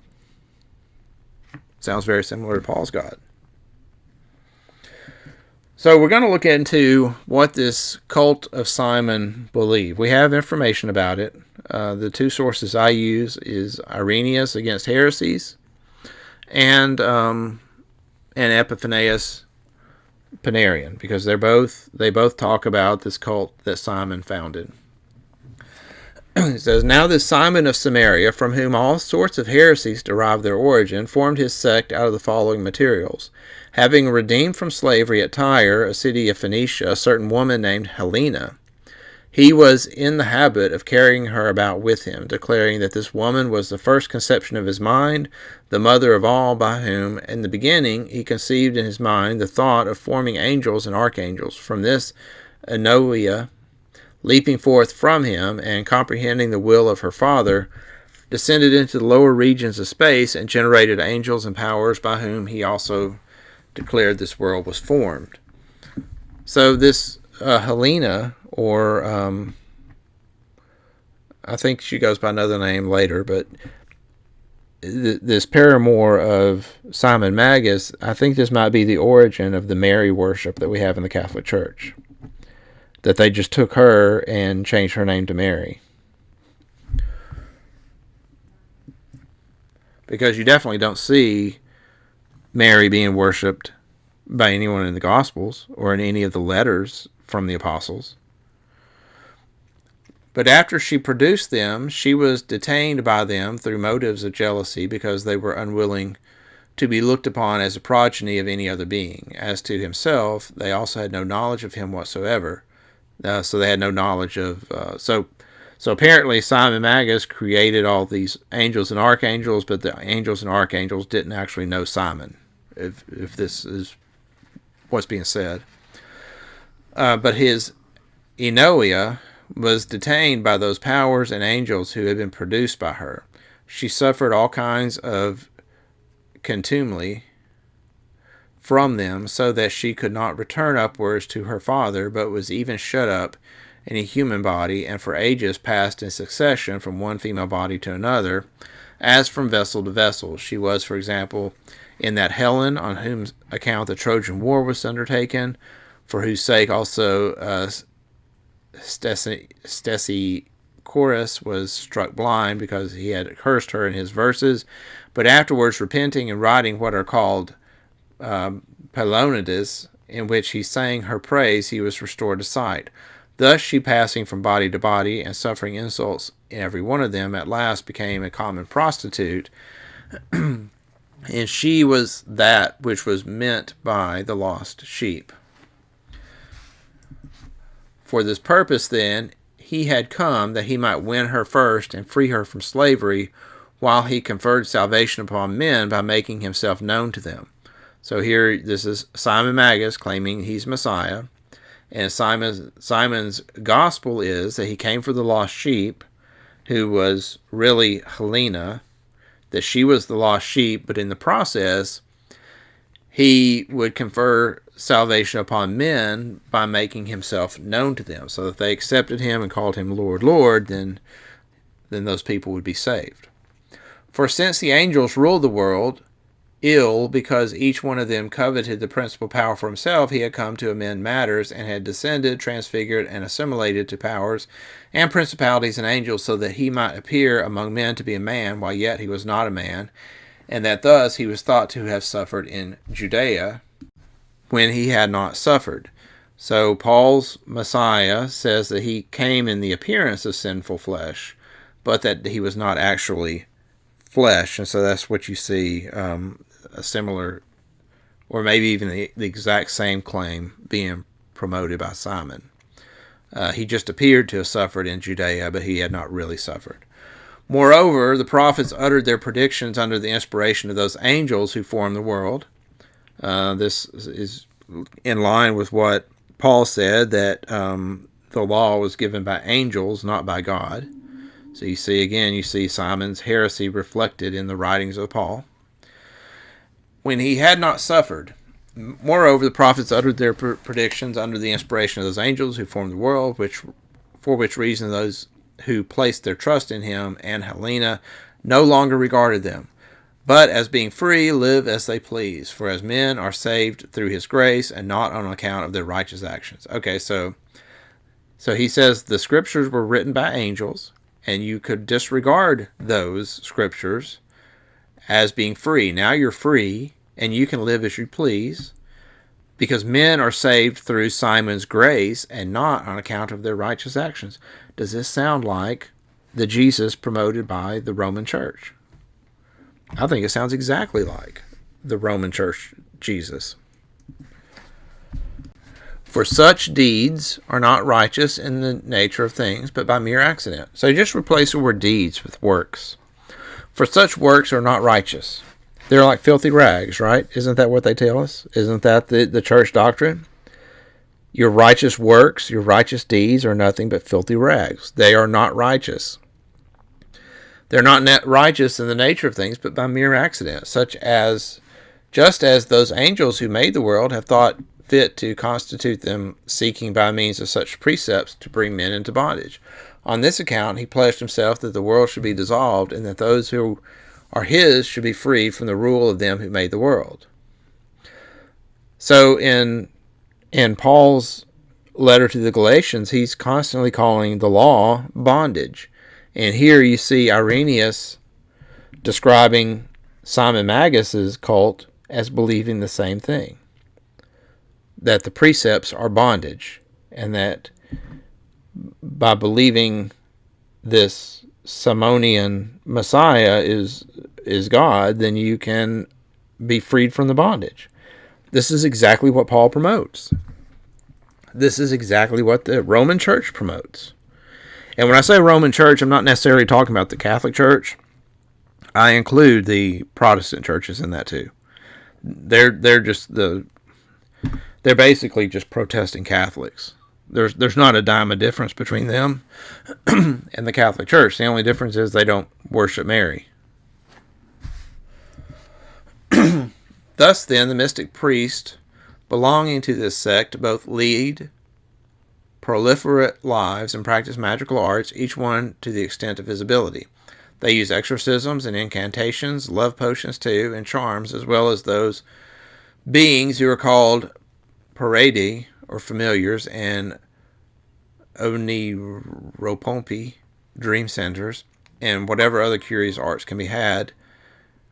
S1: Sounds very similar to Paul's God. So we're going to look into what this cult of Simon believed. We have information about it. The two sources I use is Irenaeus against heresies and Epiphanius Panarian, because they both talk about this cult that Simon founded. It says, "Now this Simon of Samaria, from whom all sorts of heresies derive their origin, formed his sect out of the following materials. Having redeemed from slavery at Tyre, a city of Phoenicia, a certain woman named Helena, he was in the habit of carrying her about with him, declaring that this woman was the first conception of his mind, the mother of all, by whom, in the beginning, he conceived in his mind the thought of forming angels and archangels. From this, Enoia, leaping forth from him and comprehending the will of her father, descended into the lower regions of space and generated angels and powers, by whom he also declared this world was formed." So this Helena, or I think she goes by another name later, but this paramour of Simon Magus, I think this might be the origin of the Mary worship that we have in the Catholic Church. That they just took her and changed her name to Mary. Because you definitely don't see Mary being worshipped by anyone in the Gospels or in any of the letters from the apostles. But after she produced them, she was detained by them through motives of jealousy, because they were unwilling to be looked upon as a progeny of any other being. As to himself, they also had no knowledge of him whatsoever. So they had no knowledge of... So apparently Simon Magus created all these angels and archangels, but the angels and archangels didn't actually know Simon, if this is what's being said. But his Enoia was detained by those powers and angels who had been produced by her. She suffered all kinds of contumely from them, so that she could not return upwards to her father, but was even shut up in a human body, and for ages passed in succession from one female body to another, as from vessel to vessel. She was, for example, in that Helen, on whom account the Trojan War was undertaken, for whose sake also Stesichorus was struck blind, because he had cursed her in his verses, but afterwards repenting and writing what are called Palonides, in which he sang her praise, he was restored to sight. Thus she, passing from body to body and suffering insults in every one of them, at last became a common prostitute, and she was that which was meant by the lost sheep. For this purpose, then, he had come, that he might win her first and free her from slavery, while he conferred salvation upon men by making himself known to them. So here, this is Simon Magus claiming he's Messiah, and Simon's gospel is that he came for the lost sheep, who was really Helena, that she was the lost sheep, but in the process, he would confer salvation upon men by making himself known to them. So if they accepted him and called him Lord, Lord, then those people would be saved. For since the angels ruled the world ill, because each one of them coveted the principal power for himself, he had come to amend matters, and had descended, transfigured, and assimilated to powers and principalities and angels, so that he might appear among men to be a man, while yet he was not a man, and that thus he was thought to have suffered in Judea, when he had not suffered. So Paul's Messiah says that he came in the appearance of sinful flesh, but that he was not actually flesh. And so that's what you see, a similar, or maybe even the exact same claim being promoted by Simon. He just appeared to have suffered in Judea, but he had not really suffered. Moreover, the prophets uttered their predictions under the inspiration of those angels who formed the world. This is in line with what Paul said, that the law was given by angels, not by God. So you see Simon's heresy reflected in the writings of Paul. When he had not suffered. Moreover, the prophets uttered their predictions under the inspiration of those angels who formed the world, for which reason those who placed their trust in him and Helena no longer regarded them, but as being free, live as they please. For as men are saved through his grace, and not on account of their righteous actions. Okay, so he says the scriptures were written by angels, and you could disregard those scriptures as being free. Now you're free, and you can live as you please, because men are saved through Simon's grace and not on account of their righteous actions. Does this sound like the Jesus promoted by the Roman Church? I think it sounds exactly like the Roman Church Jesus. For such deeds are not righteous in the nature of things, but by mere accident. So you just replace the word deeds with works. For such works are not righteous. They're like filthy rags, right? Isn't that what they tell us? Isn't that the church doctrine? Your righteous works, your righteous deeds are nothing but filthy rags. They are not righteous. They're not righteous in the nature of things, but by mere accident, just as those angels who made the world have thought fit to constitute them, seeking by means of such precepts to bring men into bondage. On this account, he pledged himself that the world should be dissolved, and that those who are his should be freed from the rule of them who made the world. So in Paul's letter to the Galatians, he's constantly calling the law bondage. And here you see Irenaeus describing Simon Magus's cult as believing the same thing, that the precepts are bondage, and that by believing this Simonian Messiah is God, then you can be freed from the bondage. This is exactly what Paul promotes. This is exactly what the Roman Church promotes. And when I say Roman Church, I'm not necessarily talking about the Catholic Church. I include the Protestant churches in that too. They're basically just protesting Catholics. There's not a dime of difference between them and the Catholic Church. The only difference is they don't worship Mary. Thus then, the mystic priest belonging to this sect both lead proliferate lives and practice magical arts, each one to the extent of his ability. They use exorcisms and incantations, love potions too, and charms, as well as those beings who are called paradi, or familiars, and oniropompi, dream centers, and whatever other curious arts can be had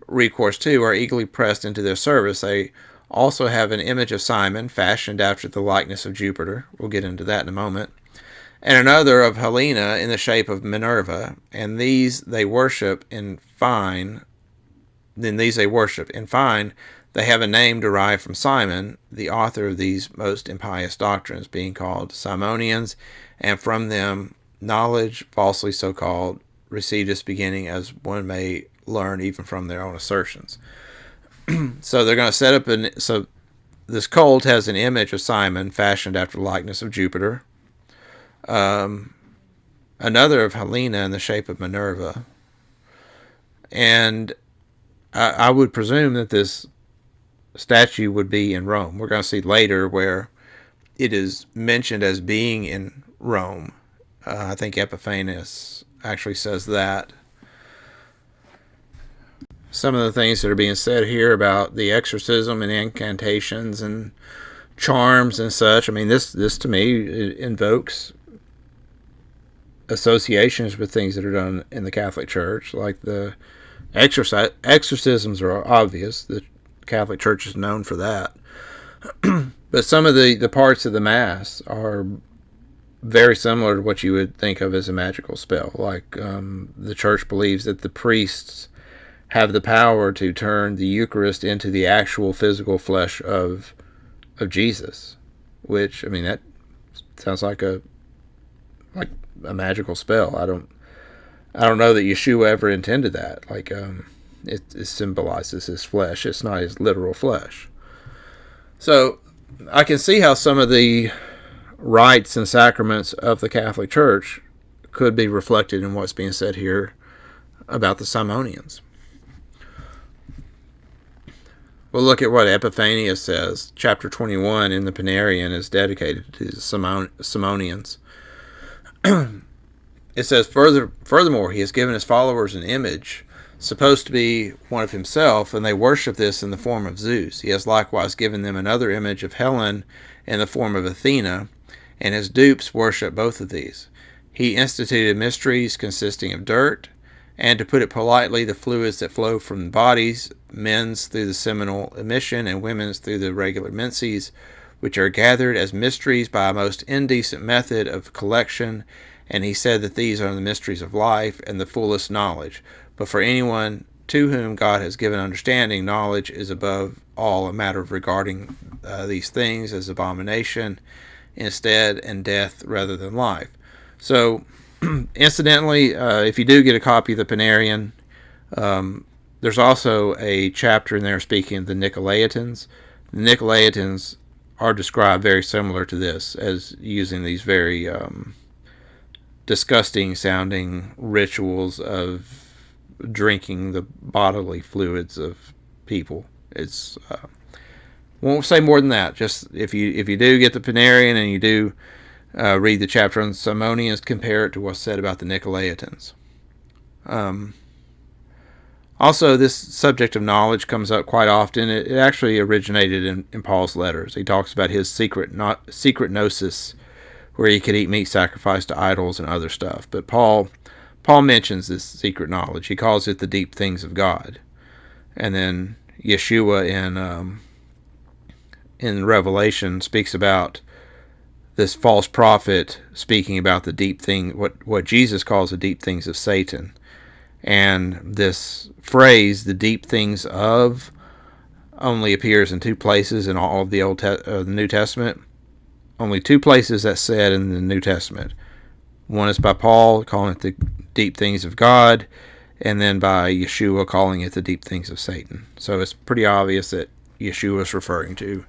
S1: recourse to, are eagerly pressed into their service. They also have an image of Simon, fashioned after the likeness of Jupiter. We'll get into that in a moment. And another of Helena in the shape of Minerva. And these they worship in fine. Then these they worship. In fine, they have a name derived from Simon, the author of these most impious doctrines, being called Simonians, and from them knowledge, falsely so called, received its beginning, as one may learn even from their own assertions. So they're going to set up so this cult has an image of Simon fashioned after the likeness of Jupiter. Another of Helena in the shape of Minerva. And I would presume that this statue would be in Rome. We're going to see later where it is mentioned as being in Rome. I think Epiphanes actually says that. Some of the things that are being said here about the exorcism and incantations and charms and such, I mean, this to me invokes associations with things that are done in the Catholic Church, like the exorcisms are obvious. The Catholic Church is known for that. But some of the parts of the Mass are very similar to what you would think of as a magical spell. Like the Church believes that the priests have the power to turn the Eucharist into the actual physical flesh of Jesus, which, I mean, that sounds like a magical spell. I don't know that Yeshua ever intended that. Like it symbolizes his flesh. It's not his literal flesh. So I can see how some of the rites and sacraments of the Catholic Church could be reflected in what's being said here about the Simonians. We'll look at what Epiphanius says. Chapter 21 in the Panarion is dedicated to the Simonians. It says, furthermore, he has given his followers an image supposed to be one of himself, and they worship this in the form of Zeus. He has likewise given them another image of Helen in the form of Athena, and his dupes worship both of these. He instituted mysteries consisting of dirt, and to put it politely, the fluids that flow from the bodies, men's through the seminal emission and women's through the regular menses, which are gathered as mysteries by a most indecent method of collection, and he said that these are the mysteries of life and the fullest knowledge. But for anyone to whom God has given understanding, knowledge is above all a matter of regarding these things as abomination instead, and death rather than life. So, incidentally, if you do get a copy of the Panarion, there's also a chapter in there speaking of the Nicolaitans. The Nicolaitans are described very similar to this, as using these very disgusting sounding rituals of drinking the bodily fluids of people. It's won't say more than that. Just if you do get the Panarion and you do read the chapter on the Simonians, compare it to what's said about the Nicolaitans. Also, this subject of knowledge comes up quite often. It actually originated in Paul's letters. He talks about his secret gnosis, where he could eat meat sacrificed to idols and other stuff. But Paul mentions this secret knowledge. He calls it the deep things of God. And then Yeshua in Revelation speaks about this false prophet speaking about the deep thing, what Jesus calls the deep things of Satan. And this phrase, the deep things of, only appears in two places in all of the New Testament. Only two places that's said in the New Testament. One is by Paul, calling it the deep things of God, and then by Yeshua, calling it the deep things of Satan. So it's pretty obvious that Yeshua is referring to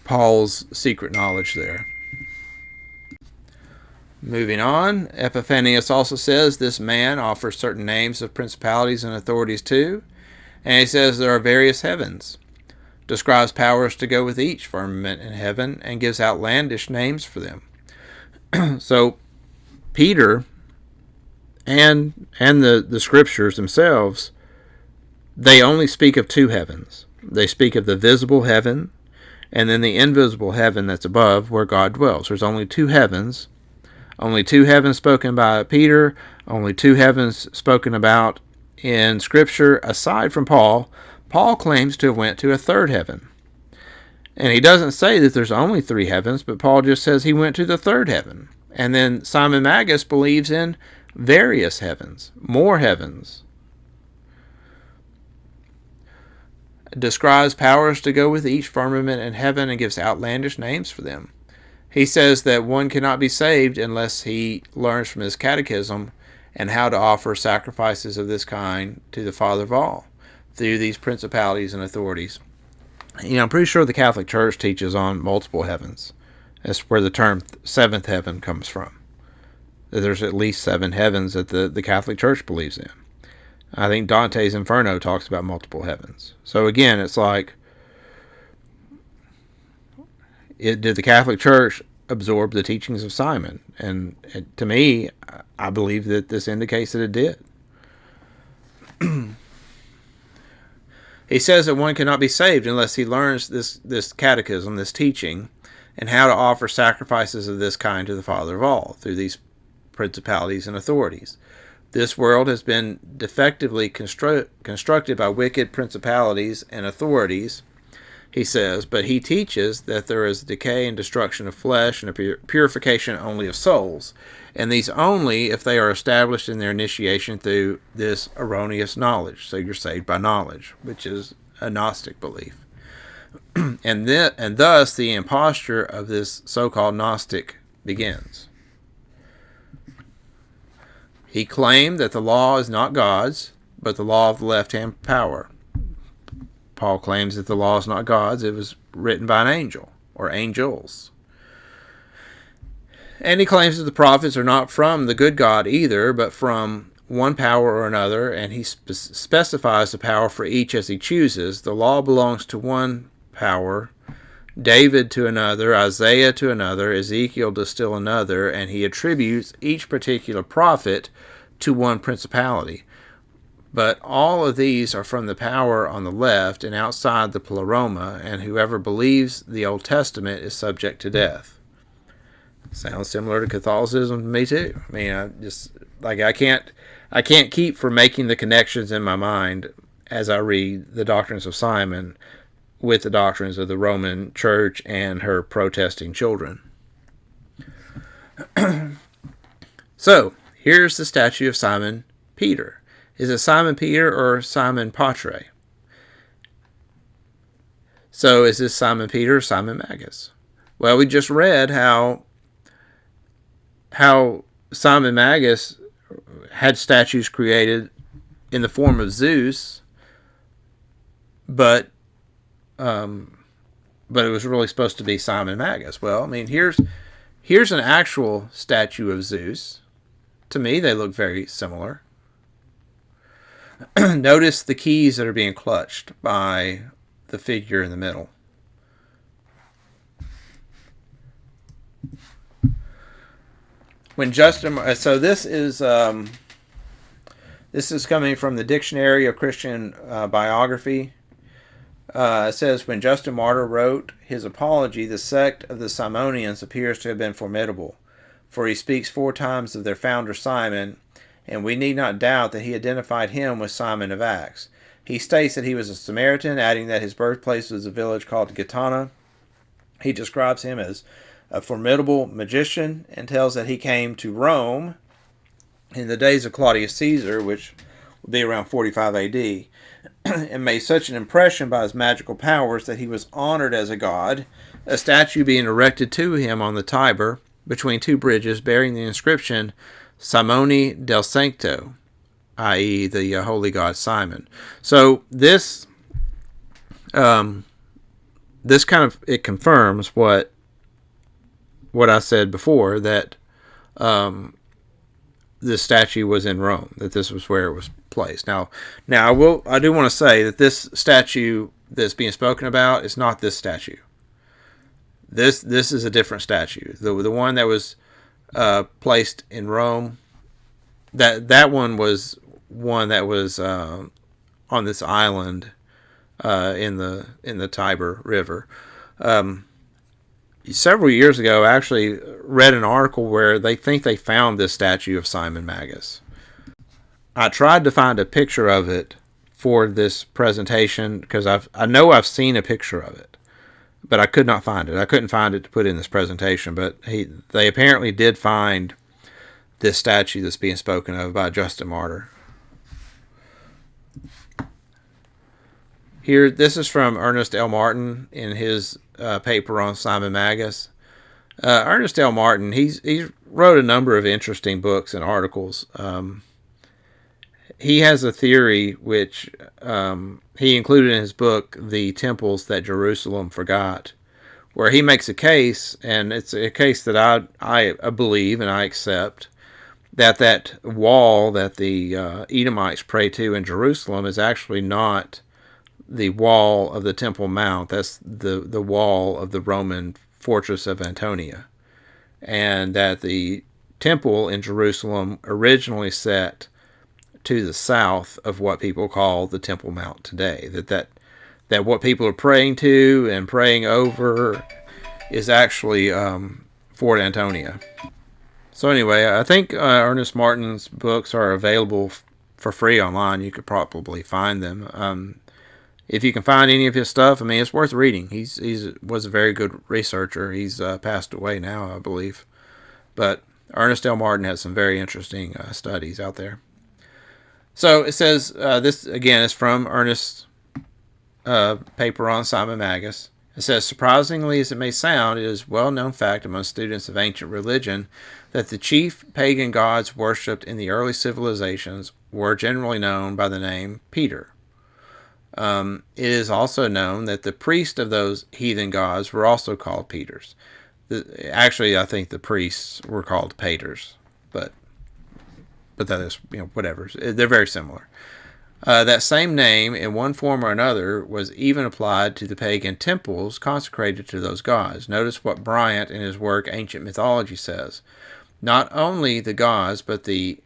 S1: Paul's secret knowledge there. Moving on, Epiphanius also says this man offers certain names of principalities and authorities too, and he says there are various heavens, describes powers to go with each firmament in heaven, and gives outlandish names for them. So Peter and the scriptures themselves, they only speak of two heavens. They speak of the visible heaven and then the invisible heaven that's above, where God dwells. There's only two heavens. Only two heavens spoken by Peter, only two heavens spoken about in Scripture, aside from Paul. Paul claims to have went to a third heaven. And he doesn't say that there's only three heavens, but Paul just says he went to the third heaven. And then Simon Magus believes in various heavens, more heavens. Describes powers to go with each firmament in heaven and gives outlandish names for them. He says that one cannot be saved unless he learns from his catechism and how to offer sacrifices of this kind to the Father of all through these principalities and authorities. I'm pretty sure the Catholic Church teaches on multiple heavens. That's where the term seventh heaven comes from. There's at least seven heavens that the Catholic Church believes in. I think Dante's Inferno talks about multiple heavens. So again, it's like, did the Catholic Church absorb the teachings of Simon? And to me, I believe that this indicates that it did. He says that one cannot be saved unless he learns this catechism, this teaching, and how to offer sacrifices of this kind to the Father of all through these principalities and authorities. This world has been defectively constructed by wicked principalities and authorities, he says, but he teaches that there is decay and destruction of flesh and a purification only of souls, and these only if they are established in their initiation through this erroneous knowledge. So you're saved by knowledge, which is a Gnostic belief. And thus the imposture of this so-called Gnostic begins. He claimed that the law is not God's, but the law of the left-hand power. Paul claims that the law is not God's. It was written by an angel, or angels. And he claims that the prophets are not from the good God either, but from one power or another, and he specifies the power for each as he chooses. The law belongs to one power, David to another, Isaiah to another, Ezekiel to still another, and he attributes each particular prophet to one principality. But all of these are from the power on the left and outside the pleroma, and whoever believes the Old Testament is subject to death. Sounds similar to Catholicism to me too. I mean, I can't keep from making the connections in my mind as I read the doctrines of Simon with the doctrines of the Roman Church and her protesting children. So, here's the statue of Simon Peter. Is it Simon Peter or Simon Patre? So, is this Simon Peter or Simon Magus? Well, we just read how Simon Magus had statues created in the form of Zeus, but it was really supposed to be Simon Magus. Well, I mean, here's an actual statue of Zeus. To me, they look very similar. Notice the keys that are being clutched by the figure in the middle. So this is coming from the Dictionary of Christian Biography. It says, when Justin Martyr wrote his apology, the sect of the Simonians appears to have been formidable, for he speaks 4 times of their founder Simon, and we need not doubt that he identified him with Simon of Acts. He states that he was a Samaritan, adding that his birthplace was a village called Gitana. He describes him as a formidable magician and tells that he came to Rome in the days of Claudius Caesar, which would be around 45 AD, and made such an impression by his magical powers that he was honored as a god, a statue being erected to him on the Tiber between 2 bridges bearing the inscription Simoni del Sancto, i.e. the holy god Simon. So this kind of, it confirms what I said before, that this statue was in Rome, that this was where it was placed. Now I do want to say that this statue that's being spoken about is not this statue. This is a different statue. The one that was placed in Rome, that one was one that was on this island in the Tiber River. Several years ago, I actually read an article where they think they found this statue of Simon Magus. I tried to find a picture of it for this presentation because I know I've seen a picture of it, but I could not find it. I couldn't find it to put in this presentation, but they apparently did find this statue that's being spoken of by Justin Martyr. Here, this is from Ernest L. Martin in his paper on Simon Magus. Ernest L. Martin, he wrote a number of interesting books and articles. He has a theory which he included in his book, The Temples That Jerusalem Forgot, where he makes a case, and it's a case that I believe and I accept, that wall that the Edomites pray to in Jerusalem is actually not the wall of the Temple Mount. That's the wall of the Roman fortress of Antonia. And that the temple in Jerusalem originally set to the south of what people call the Temple Mount today. That what people are praying to and praying over is actually Fort Antonia. So anyway, I think Ernest Martin's books are available for free online. You could probably find them. If you can find any of his stuff, I mean, it's worth reading. He was a very good researcher. He's passed away now, I believe. But Ernest L. Martin has some very interesting studies out there. So it says, this again is from Ernest's paper on Simon Magus. It says, surprisingly as it may sound, it is a well-known fact among students of ancient religion that the chief pagan gods worshipped in the early civilizations were generally known by the name Peter. It is also known that the priests of those heathen gods were also called Peters. Actually, I think the priests were called Paters, but that is, whatever. They're very similar. That same name, in one form or another, was even applied to the pagan temples consecrated to those gods. Notice what Bryant in his work Ancient Mythology says. Not only the gods, but the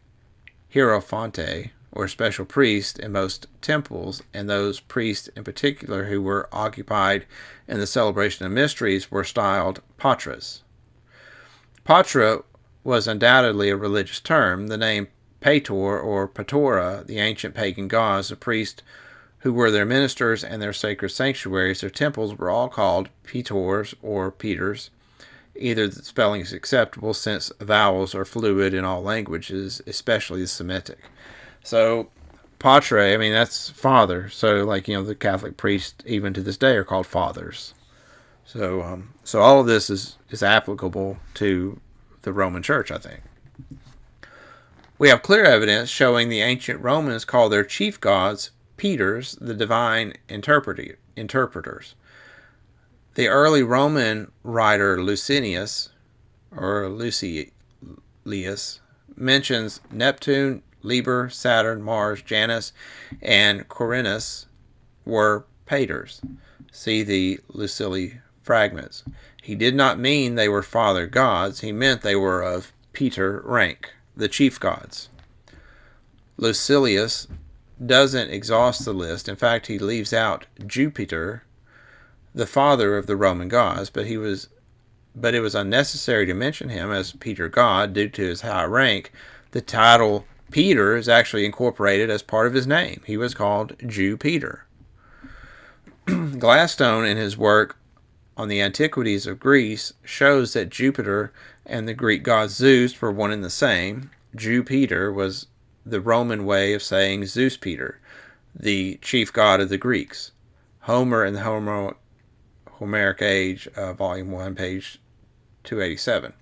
S1: hierophante, or special priests in most temples, and those priests in particular who were occupied in the celebration of mysteries, were styled patras. Patra was undoubtedly a religious term. The name Pator or Patora, the ancient pagan gods, the priests who were their ministers and their sacred sanctuaries, their temples, were all called Petors or Peters. Either the spelling is acceptable since vowels are fluid in all languages, especially the Semitic. So, Patre, I mean, that's father. So, like, the Catholic priests, even to this day, are called fathers. So, so all of this is applicable to the Roman Church, I think. We have clear evidence showing the ancient Romans called their chief gods Peters, the divine interpreters. The early Roman writer Licinius, or Lucilius, mentions Neptune, Liber, Saturn, Mars, Janus, and Quirinus were Paters. See the Lucili fragments. He did not mean they were father gods. He meant they were of Peter rank, the chief gods. Lucilius doesn't exhaust the list. In fact, he leaves out Jupiter, the father of the Roman gods, but it was unnecessary to mention him as Peter God due to his high rank. The title Peter is actually incorporated as part of his name. He was called Jew Peter. Gladstone, in his work on the antiquities of Greece, shows that Jupiter and the Greek god Zeus were one and the same. Jew Peter was the Roman way of saying Zeus Peter, the chief god of the Greeks. Homer in the Homeric Age, Volume 1, page 287.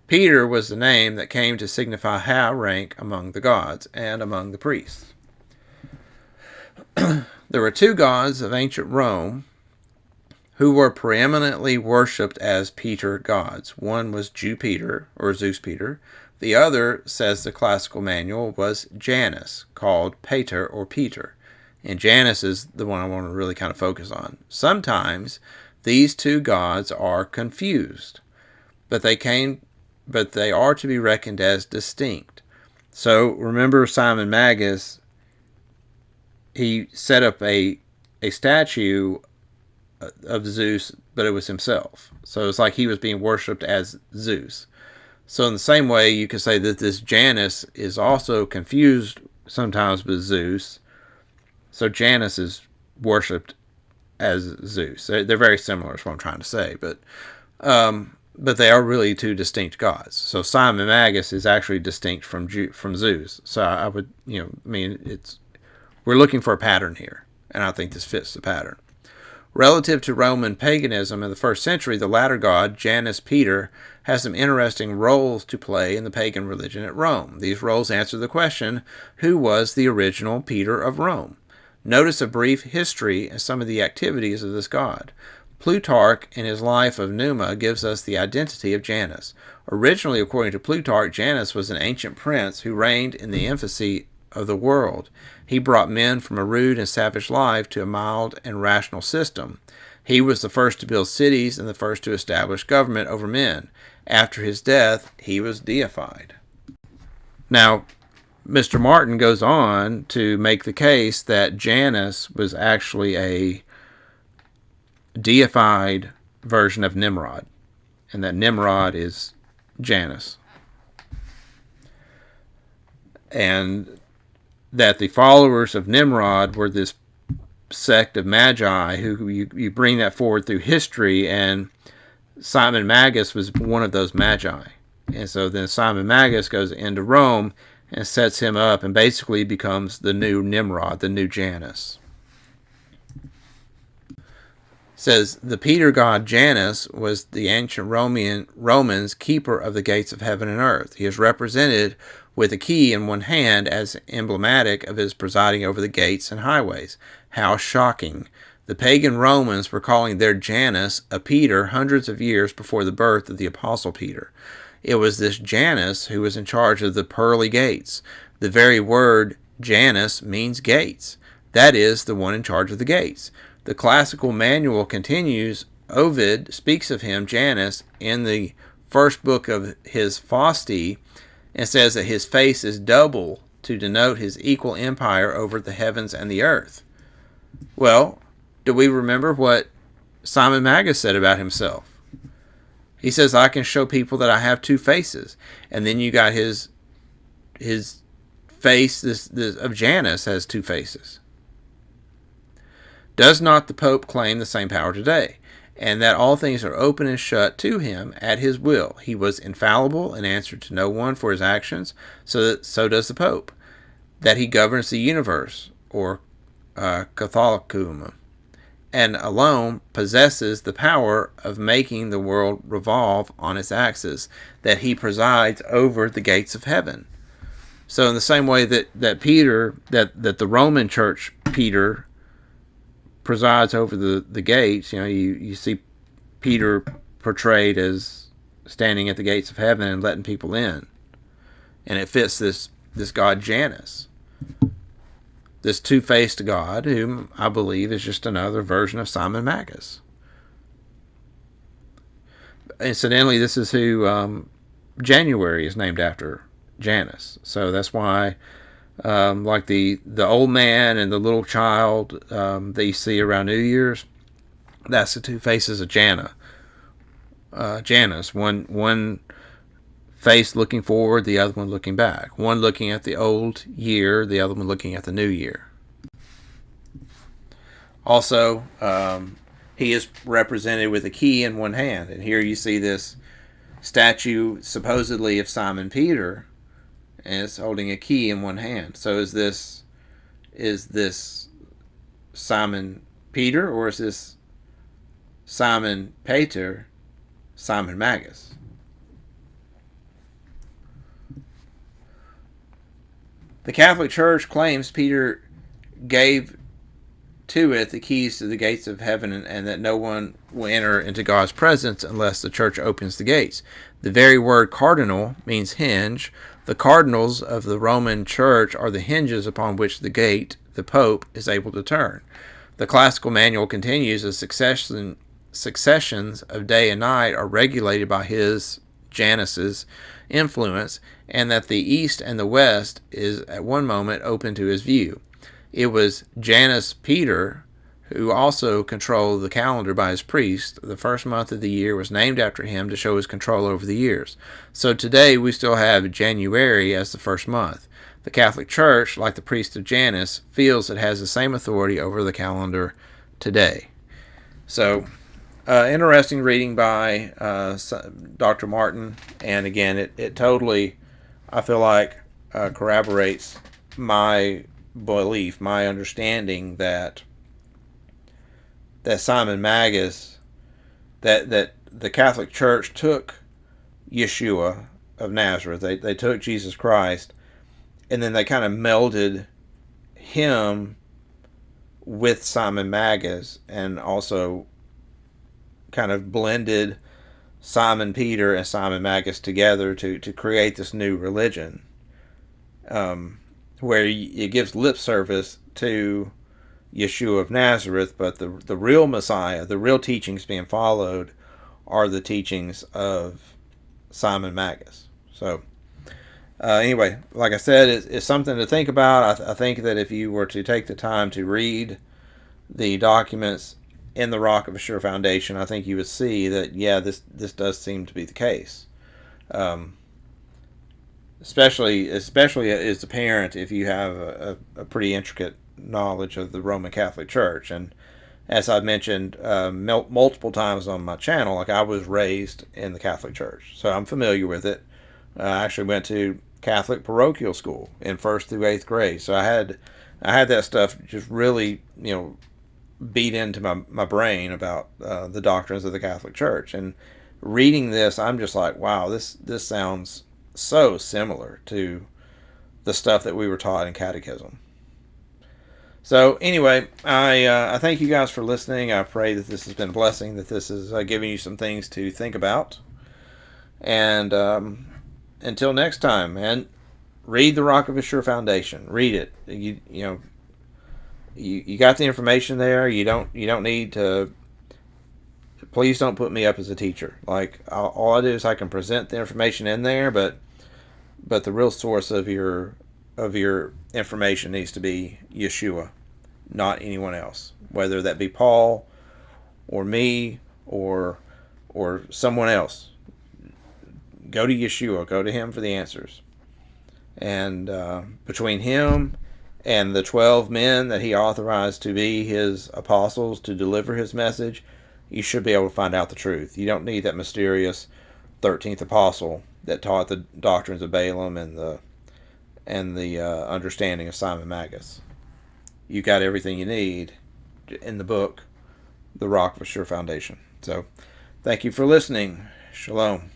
S1: Peter was the name that came to signify high rank among the gods and among the priests. There were two gods of ancient Rome who were preeminently worshipped as Peter gods. One was Jew Peter, or Zeus Peter. The other, says the classical manual, was Janus, called Pater or Peter. And Janus is the one I want to really kind of focus on. Sometimes these two gods are confused, but they are to be reckoned as distinct. So remember Simon Magus, he set up a statue of Zeus, but it was himself. So it's like he was being worshipped as Zeus. So in the same way, you could say that this Janus is also confused sometimes with Zeus. So Janus is worshipped as Zeus. They're very similar, is what I'm trying to say. But they are really two distinct gods. So Simon Magus is actually distinct from Zeus. So I would, we're looking for a pattern here, and I think this fits the pattern. Relative to Roman paganism in the first century, the latter god, Janus Peter, has some interesting roles to play in the pagan religion at Rome. These roles answer the question, who was the original Peter of Rome? Notice a brief history and some of the activities of this god. Plutarch, in his life of Numa, gives us the identity of Janus. Originally, according to Plutarch, Janus was an ancient prince who reigned in the infancy of the world. He brought men from a rude and savage life to a mild and rational system. He was the first to build cities and the first to establish government over men. After his death, he was deified. Now, Mr. Martin goes on to make the case that Janus was actually a deified version of Nimrod, and that Nimrod is Janus. And that the followers of Nimrod were this sect of magi who you bring that forward through history, and Simon Magus was one of those magi. And so then Simon Magus goes into Rome and sets him up and basically becomes the new Nimrod, the new Janus. Says the Peter god Janus was the ancient Romans keeper of the gates of heaven and earth. He is represented with a key in one hand as emblematic of his presiding over the gates and highways. How shocking. The pagan Romans were calling their Janus a Peter hundreds of years before the birth of the Apostle Peter. It was this Janus who was in charge of the pearly gates. The very word Janus means gates. That is, the one in charge of the gates. The classical manual continues. Ovid speaks of him, Janus, in the first book of his Fausti, and says that his face is double to denote his equal empire over the heavens and the earth. Well, do we remember what Simon Magus said about himself? He says, I can show people that I have two faces. And then you got his face, this of Janus, has two faces. Does not the Pope claim the same power today, and that all things are open and shut to him at his will? He was infallible and answered to no one for his actions, so does the Pope. That he governs the universe, or Catholicum, and alone possesses the power of making the world revolve on its axis, that he presides over the gates of heaven. So in the same way that Peter, that the Roman Church Peter presides over the gates, you see Peter portrayed as standing at the gates of heaven and letting people in. And it fits this god Janus, this two-faced god, whom I believe is just another version of Simon Magus. Incidentally, this is who January is named after, Janus. So that's why like the old man and the little child that you see around New Year's, that's the two faces of Janus. One face looking forward, the other one looking back. One looking at the old year, the other one looking at the new year. Also, he is represented with a key in one hand. And here you see this statue supposedly of Simon Peter, and it's holding a key in one hand. So is this Simon Peter, or is this Simon Pater, Simon Magus? The Catholic Church claims Peter gave to it the keys to the gates of heaven, and that no one will enter into God's presence unless the church opens the gates. The very word cardinal means hinge. The cardinals of the Roman Church are the hinges upon which the gate, the Pope, is able to turn. The classical manual continues, the successions of day and night are regulated by his, Janus's, influence, and that the east and the west is at one moment open to his view. It was Janus Peter who also controlled the calendar by his priest. The first month of the year was named after him to show his control over the years. So today we still have January as the first month. The Catholic Church, like the priest of Janus, feels it has the same authority over the calendar today. So, interesting reading by Dr. Martin, and again, it totally, I feel like, corroborates my belief, my understanding that Simon Magus, that the Catholic Church took Yeshua of Nazareth, they took Jesus Christ, and then they kind of melded him with Simon Magus, and also kind of blended Simon Peter and Simon Magus together to create this new religion, where it gives lip service to Yeshua of Nazareth, but the real Messiah, the real teachings being followed, are the teachings of Simon Magus. So anyway, like I said, it's something to think about. I think that if you were to take the time to read the documents in the Rock of Assure Foundation, I think you would see that, yeah, this does seem to be the case. Especially as a parent, if you have a pretty intricate knowledge of the Roman Catholic Church. And as I've mentioned multiple times on my channel, like, I was raised in the Catholic Church, so I'm familiar with it. I actually went to Catholic parochial school in 1st through 8th grade, so I had that stuff just really, beat into my brain about the doctrines of the Catholic Church. And reading this, I'm just like, wow, this sounds so similar to the stuff that we were taught in catechism. So anyway, I thank you guys for listening. I pray that this has been a blessing, that this is giving you some things to think about. And until next time, man, read the Rock of Assure Foundation. Read it. You got the information there. You don't need to. Please don't put me up as a teacher. Like, all I do is I can present the information in there, but the real source of your information needs to be Yeshua, not anyone else. Whether that be Paul, or me, or someone else. Go to Yeshua. Go to him for the answers. And between him and the 12 men that he authorized to be his apostles to deliver his message, you should be able to find out the truth. You don't need that mysterious 13th apostle that taught the doctrines of Balaam and the understanding of Simon Magus. You got everything you need in the book, The Rock of a Sure Foundation. So, thank you for listening. Shalom.